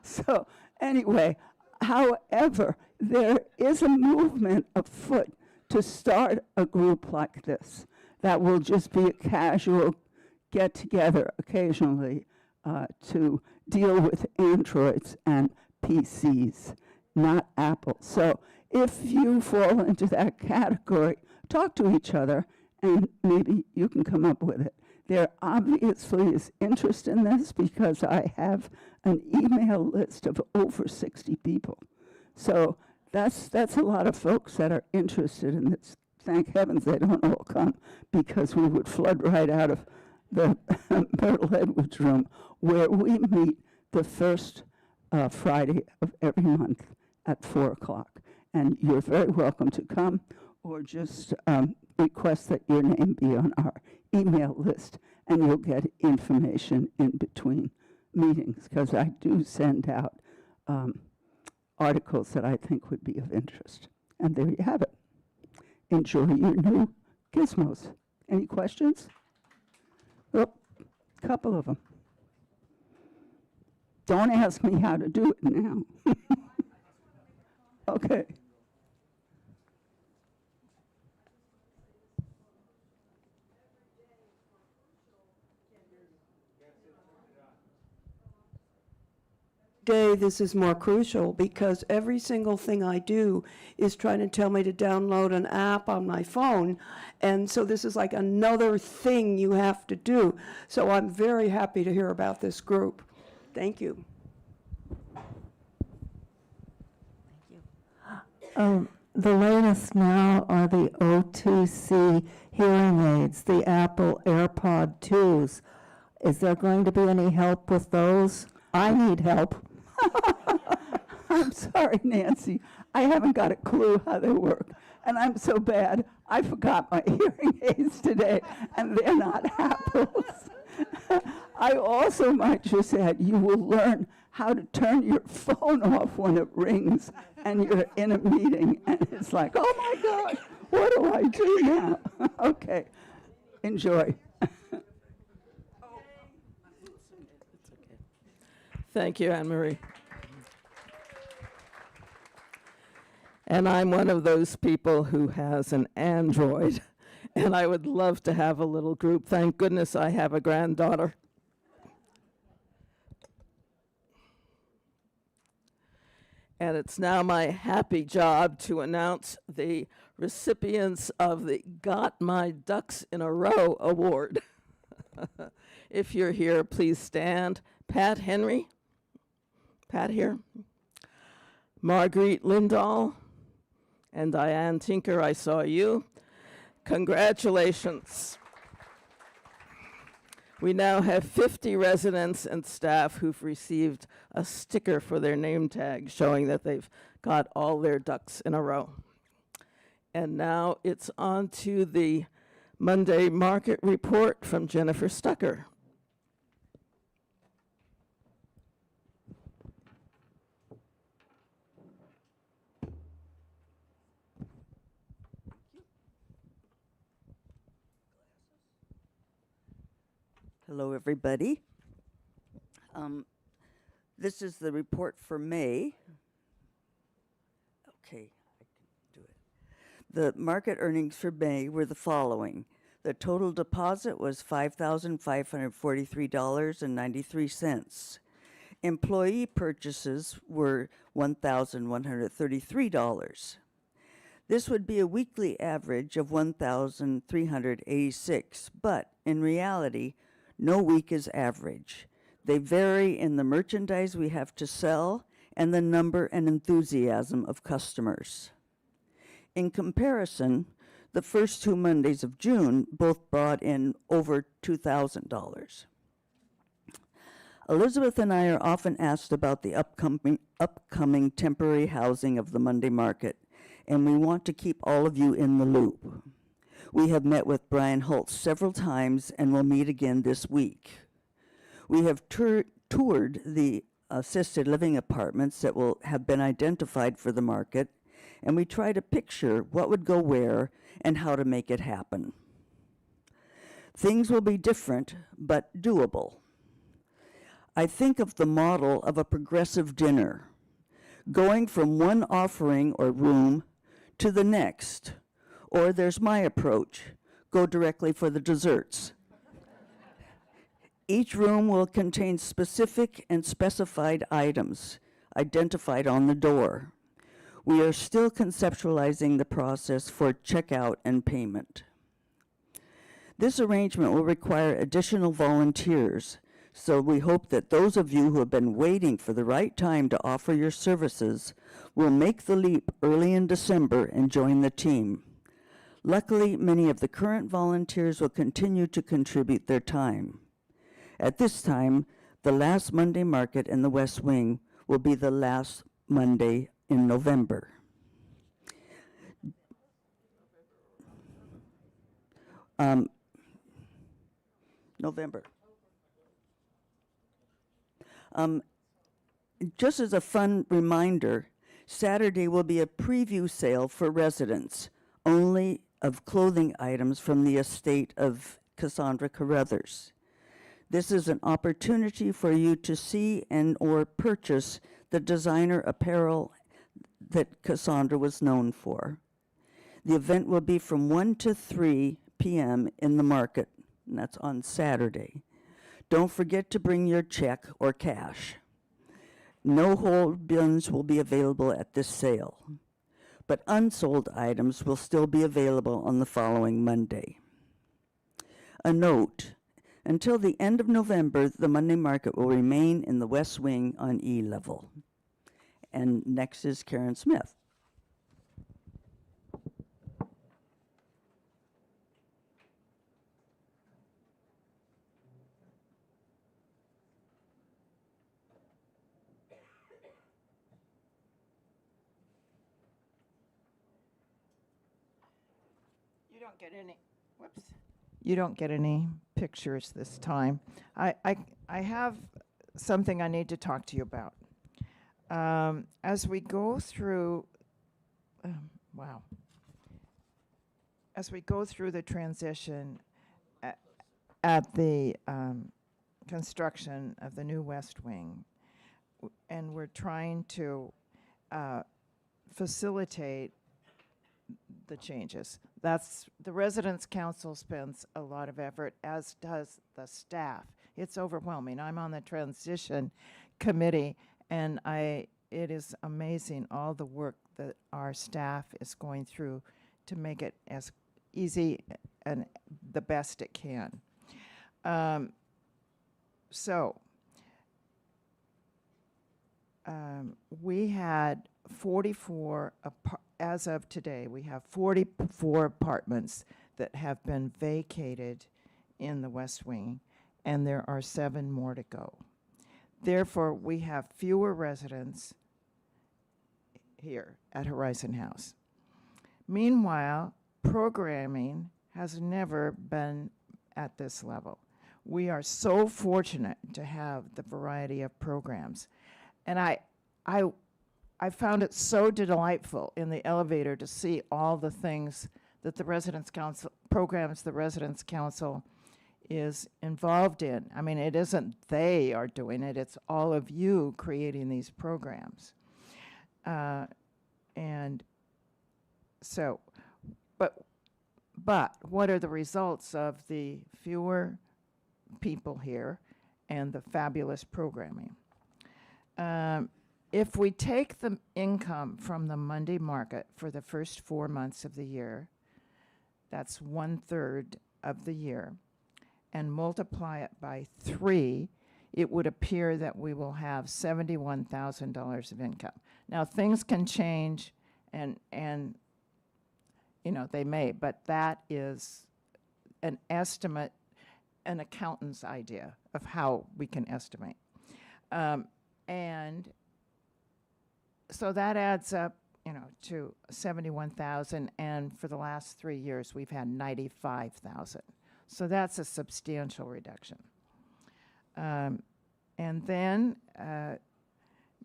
So anyway, however, there is a movement afoot to start a group like this that will just be a casual get-together occasionally to deal with Androids and PCs, not Apple. So if you fall into that category, talk to each other, and maybe you can come up with it. There obviously is interest in this because I have an email list of over 60 people. So that's a lot of folks that are interested in this. Thank heavens they don't all come, because we would flood right out of the Myrtle Edwards room, where we meet the first Friday of every month at 4 o'clock. And you're very welcome to come, or just request that your name be on our email list, and you'll get information in between meetings, because I do send out articles that I think would be of interest. And there you have it. Enjoy your new gizmos. Any questions? Oh, a couple of them. Don't ask me how to do it now. Okay. Day, this is more crucial because every single thing I do is trying to tell me to download an app on my phone, and so this is like another thing you have to do. So I'm very happy to hear about this group. Thank you. The latest now are the O2C hearing aids, the Apple AirPod 2s. Is there going to be any help with those? I need help. I'm sorry, Nancy. I haven't got a clue how they work. And I'm so bad, I forgot my hearing aids today, and they're not Apples. I also might just add, you will learn how to turn your phone off when it rings and you're in a meeting, and it's like, oh my God, what do I do now? Okay, enjoy. Thank you, Anne Marie. And I'm one of those people who has an Android, and I would love to have a little group. Thank goodness I have a granddaughter. And it's now my happy job to announce the recipients of the Got My Ducks in a Row Award. If you're here, please stand. Pat Henry, Pat here. Marguerite Lindahl and Diane Tinker, I saw you. Congratulations. We now have 50 residents and staff who've received a sticker for their name tag showing that they've got all their ducks in a row. And now it's on to the Monday market report from Jennifer Stucker. Hello, everybody. This is the report for May. Okay, I can do it. The market earnings for May were the following. The total deposit was $5,543.93. Employee purchases were $1,133. This would be a weekly average of 1,386, but in reality, no week is average. They vary in the merchandise we have to sell and the number and enthusiasm of customers. In comparison, the first 2 Mondays of June both brought in over $2,000. Elizabeth and I are often asked about the upcoming temporary housing of the Monday market, and we want to keep all of you in the loop. We have met with Brian Holtz several times and will meet again this week. We have toured the assisted living apartments that will have been identified for the market, and we try to picture what would go where and how to make it happen. Things will be different, but doable. I think of the model of a progressive dinner, going from one offering or room to the next. Or there's my approach, go directly for the desserts. Each room will contain specific and specified items identified on the door. We are still conceptualizing the process for checkout and payment. This arrangement will require additional volunteers, so we hope that those of you who have been waiting for the right time to offer your services will make the leap early in December and join the team. Luckily, many of the current volunteers will continue to contribute their time. At this time, the last Monday market in the West Wing will be the last Monday in November. November. Just as a fun reminder, Saturday will be a preview sale for residents, only of clothing items from the estate of Cassandra Carruthers. This is an opportunity for you to see and or purchase the designer apparel that Cassandra was known for. The event will be from 1 to 3 p.m. in the market, and that's on Saturday. Don't forget to bring your check or cash. No hold bins will be available at this sale, but unsold items will still be available on the following Monday. A note, until the end of November, the Monday market will remain in the West Wing on E level. And next is Karen Smith. You don't get any pictures this time. I have something I need to talk to you about. As we go through, as we go through the transition at the construction of the new West Wing, and we're trying to facilitate the changes. That's the Residents' Council spends a lot of effort, as does the staff. It's overwhelming. I'm on the transition committee, and it is amazing all the work that our staff is going through to make it as easy and the best it can. we had 44, as of today, we have 44 apartments that have been vacated in the West Wing, and there are 7 more to go. Therefore, we have fewer residents here at Horizon House. Meanwhile, programming has never been at this level. We are so fortunate to have the variety of programs. And I found it so delightful in the elevator to see all the things that the Residence Council, programs the Residence Council is involved in. I mean, it isn't they are doing it, it's all of you creating these programs. And so, but what are the results of the fewer people here and the fabulous programming? If we take the income from the Monday market for the first 4 months of the year, that's 1/3 of the year, and multiply it by 3, it would appear that we will have $71,000 of income. Now, things can change, and you know, they may, but that is an estimate, an accountant's idea of how we can estimate. And so that adds up, you know, to 71,000, and for the last 3 years, we've had 95,000. So that's a substantial reduction. And then,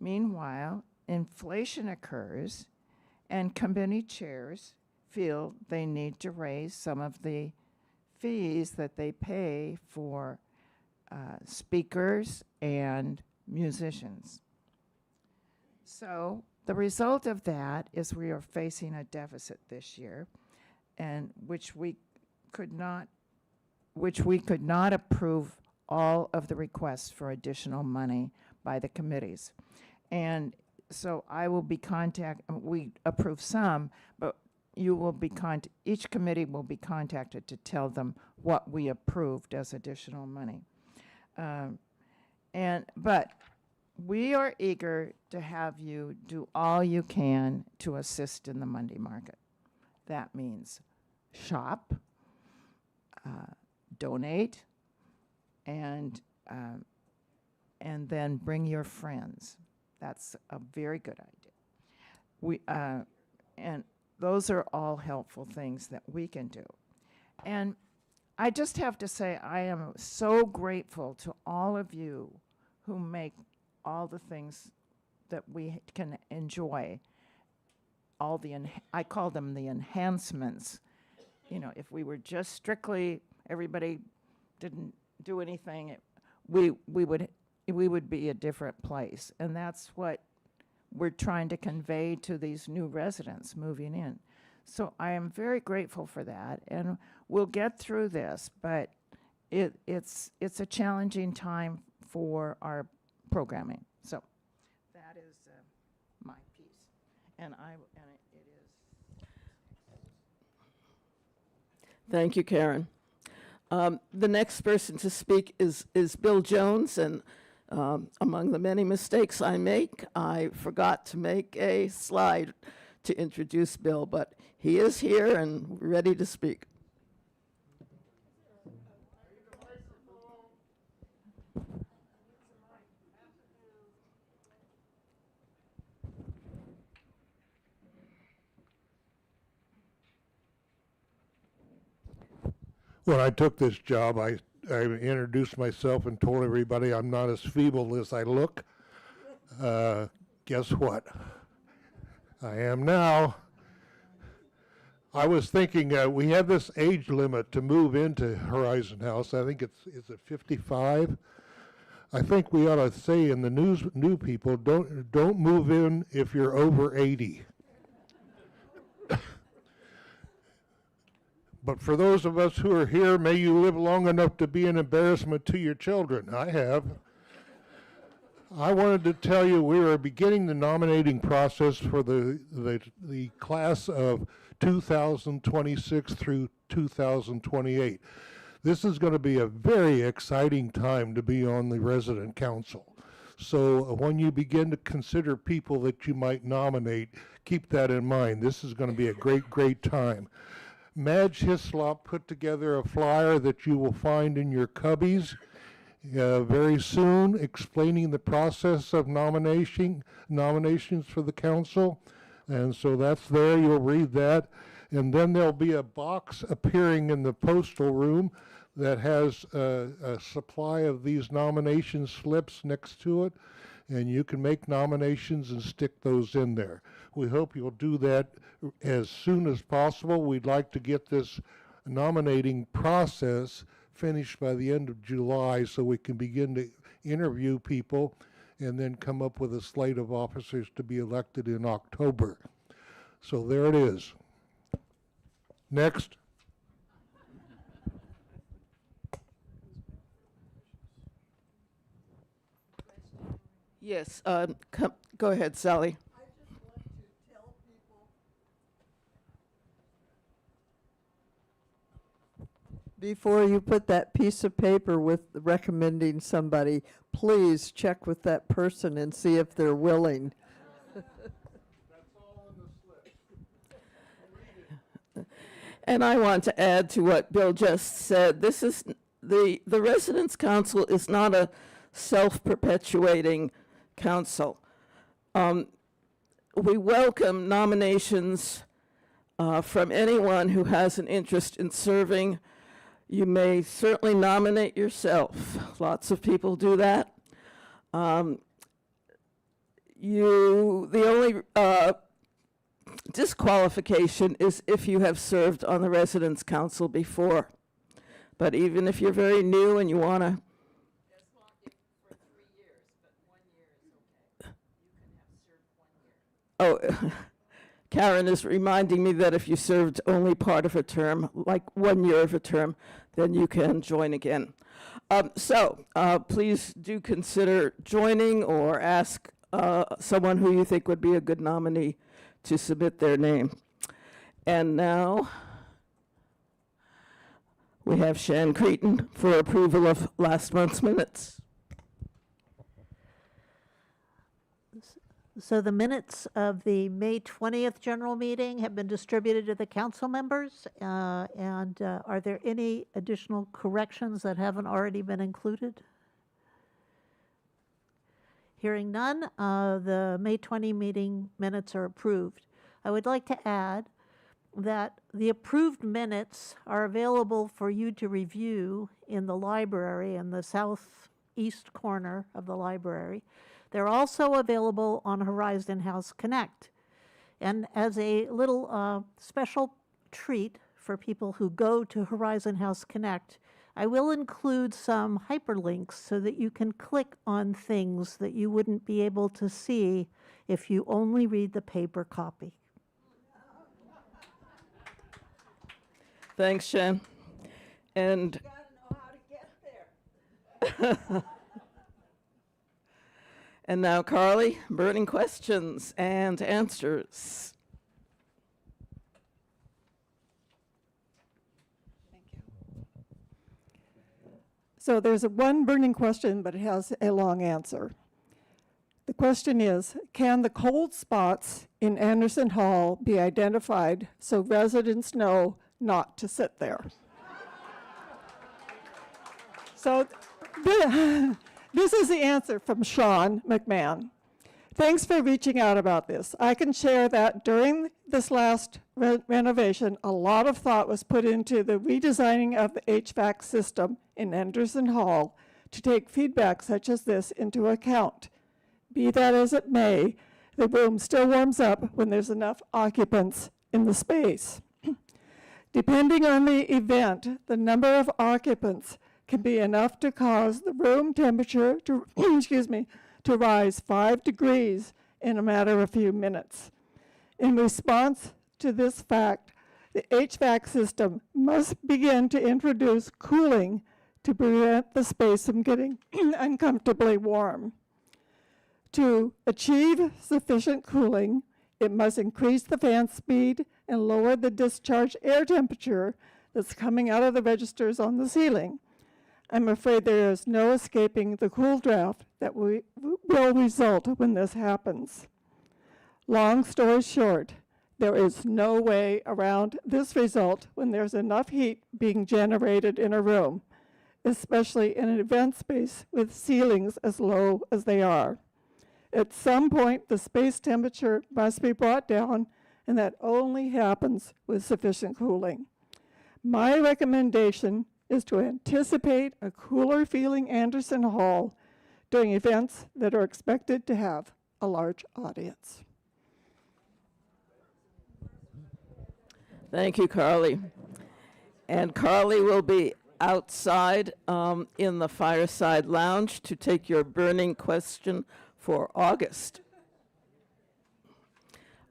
meanwhile, inflation occurs, and committee chairs feel they need to raise some of the fees that they pay for speakers and musicians. So the result of that is we are facing a deficit this year, and which we could not approve all of the requests for additional money by the committees. And so I will be we approve some, but you will be each committee will be contacted to tell them what we approved as additional money. But we are eager to have you do all you can to assist in the Monday market. That means shop, donate, and then bring your friends. That's a very good idea. And those are all helpful things that we can do. And I just have to say, I am so grateful to all of you who make all the things that we can enjoy, all the, I call them the enhancements. You know, if we were just strictly, everybody didn't do anything, we would be a different place. And that's what we're trying to convey to these new residents moving in. So I am very grateful for that, and we'll get through this, but it's a challenging time for our programming. So that is my piece, and it is. Thank you, Karen. The next person to speak is Bill Jones, and among the many mistakes I make, I forgot to make a slide to introduce Bill, but he is here and ready to speak. When I took this job, I introduced myself and told everybody I'm not as feeble as I look. Guess what? I am now. I was thinking we have this age limit to move into Horizon House. I think is it 55? I think we ought to say in the new people, don't move in if you're over 80. But for those of us who are here, may you live long enough to be an embarrassment to your children. I have. I wanted to tell you we are beginning the nominating process for the class of 2026 through 2028. This is going to be a very exciting time to be on the resident council. So when you begin to consider people that you might nominate, keep that in mind. This is going to be a great, great time. Madge Hislop put together a flyer that you will find in your cubbies very soon, explaining the process of nominations for the council. And so that's there, you'll read that. And then there'll be a box appearing in the postal room that has a supply of these nomination slips next to it, and you can make nominations and stick those in there. We hope you'll do that as soon as possible. We'd like to get this nominating process finished by the end of July so we can begin to interview people and then come up with a slate of officers to be elected in October. So there it is. Next. Yes, go ahead, Sally. Before you put that piece of paper with recommending somebody, please check with that person and see if they're willing. And I want to add to what Bill just said. This is the Residents' Council is not a self-perpetuating council. We welcome nominations from anyone who has an interest in serving. You may certainly nominate yourself. Lots of people do that. The only disqualification is if you have served on the Residents' Council before. But even if you're very new and you want to... Oh, Karen is reminding me that if you served only part of a term, like 1 year of a term, then you can join again. Please do consider joining or ask someone who you think would be a good nominee to submit their name. And now we have Shan Cretin for approval of last month's minutes. So the minutes of the May 20th general meeting have been distributed to the council members. Are there any additional corrections that haven't already been included? Hearing none, the May 20 meeting minutes are approved. I would like to add that the approved minutes are available for you to review in the library in the southeast corner of the library. They're also available on Horizon House Connect. And as a little special treat for people who go to Horizon House Connect, I will include some hyperlinks so that you can click on things that you wouldn't be able to see if you only read the paper copy. Thanks, Shan. And You gotta know how to get there. And now, Carly, burning questions and answers. So there's one burning question, but it has a long answer. The question is, can the cold spots in Anderson Hall be identified so residents know not to sit there? So this is the answer from Sean McMahon. Thanks for reaching out about this. I can share that during this last renovation, a lot of thought was put into the redesigning of the HVAC system in Anderson Hall to take feedback such as this into account. Be that as it may, the room still warms up when there's enough occupants in the space. Depending on the event, the number of occupants can be enough to cause the room temperature to, to rise 5 degrees in a matter of a few minutes. In response to this fact, the HVAC system must begin to introduce cooling to prevent the space from getting uncomfortably warm. To achieve sufficient cooling, it must increase the fan speed and lower the discharge air temperature that's coming out of the registers on the ceiling. I'm afraid there is no escaping the cool draft that will result when this happens. Long story short, there is no way around this result when there's enough heat being generated in a room, especially in an event space with ceilings as low as they are. At some point, the space temperature must be brought down, and that only happens with sufficient cooling. My recommendation is to anticipate a cooler feeling Anderson Hall during events that are expected to have a large audience. Thank you, Carly. And Carly will be outside in the Fireside Lounge to take your burning question for August.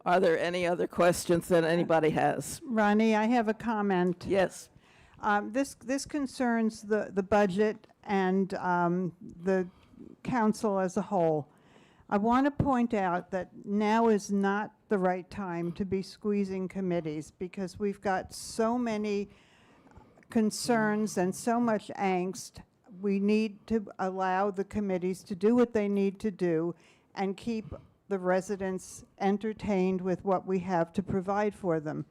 Are there any other questions that anybody has? Ronnie, I have a comment. Yes. This concerns the budget and the council as a whole. I want to point out that now is not the right time to be squeezing committees because we've got so many concerns and so much angst. We need to allow the committees to do what they need to do and keep the residents entertained with what we have to provide for them.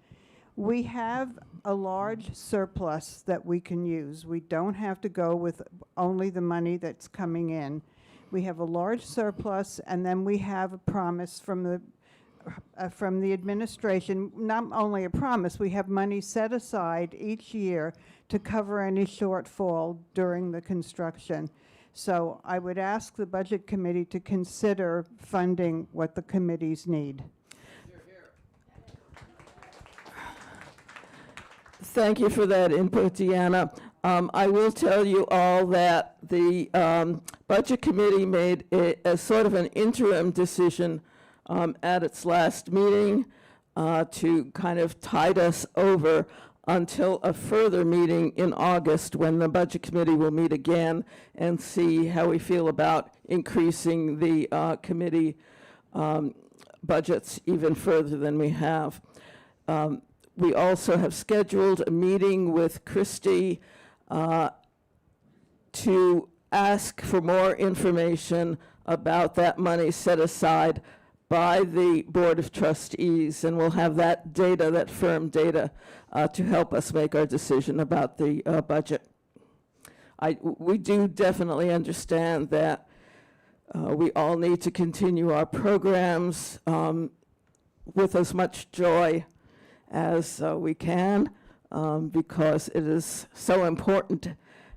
We have a large surplus that we can use. We don't have to go with only the money that's coming in. We have a large surplus, and then we have a promise from the administration, not only a promise, we have money set aside each year to cover any shortfall during the construction. So I would ask the Budget Committee to consider funding what the committees need. Thank you for that input, Deanna. I will tell you all that the Budget Committee made a sort of an interim decision at its last meeting to kind of tide us over until a further meeting in August when the Budget Committee will meet again and see how we feel about increasing the committee budgets even further than we have. We also have scheduled a meeting with Christie to ask for more information about that money set aside by the Board of Trustees, and we'll have that data, that firm data, to help us make our decision about the budget. We do definitely understand that we all need to continue our programs with as much joy as we can, because it is so important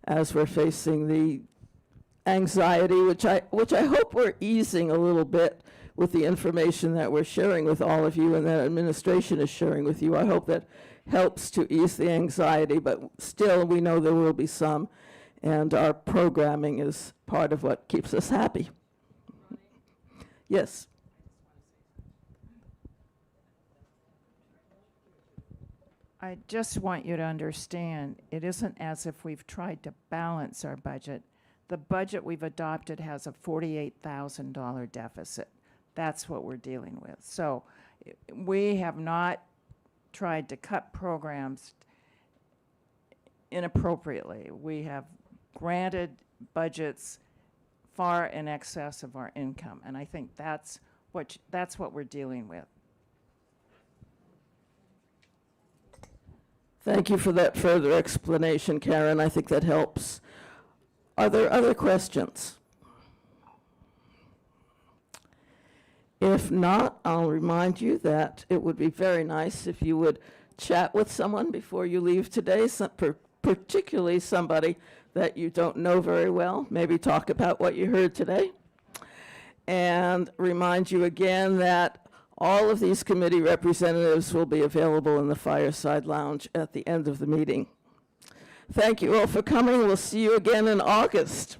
as we're facing the anxiety, which I hope we're easing a little bit with the information that we're sharing with all of you and that administration is sharing with you. I hope that helps to ease the anxiety, but still we know there will be some, and our programming is part of what keeps us happy. Yes. I just want you to understand, it isn't as if we've tried to balance our budget. The budget we've adopted has a $48,000 deficit. That's what we're dealing with. So we have not tried to cut programs inappropriately. We have granted budgets far in excess of our income, and I think that's what we're dealing with. Thank you for that further explanation, Karen. I think that helps. Are there other questions? If not, I'll remind you that it would be very nice if you would chat with someone before you leave today, particularly somebody that you don't know very well. Maybe talk about what you heard today. And remind you again that all of these committee representatives will be available in the Fireside Lounge at the end of the meeting. Thank you all for coming. We'll see you again in August.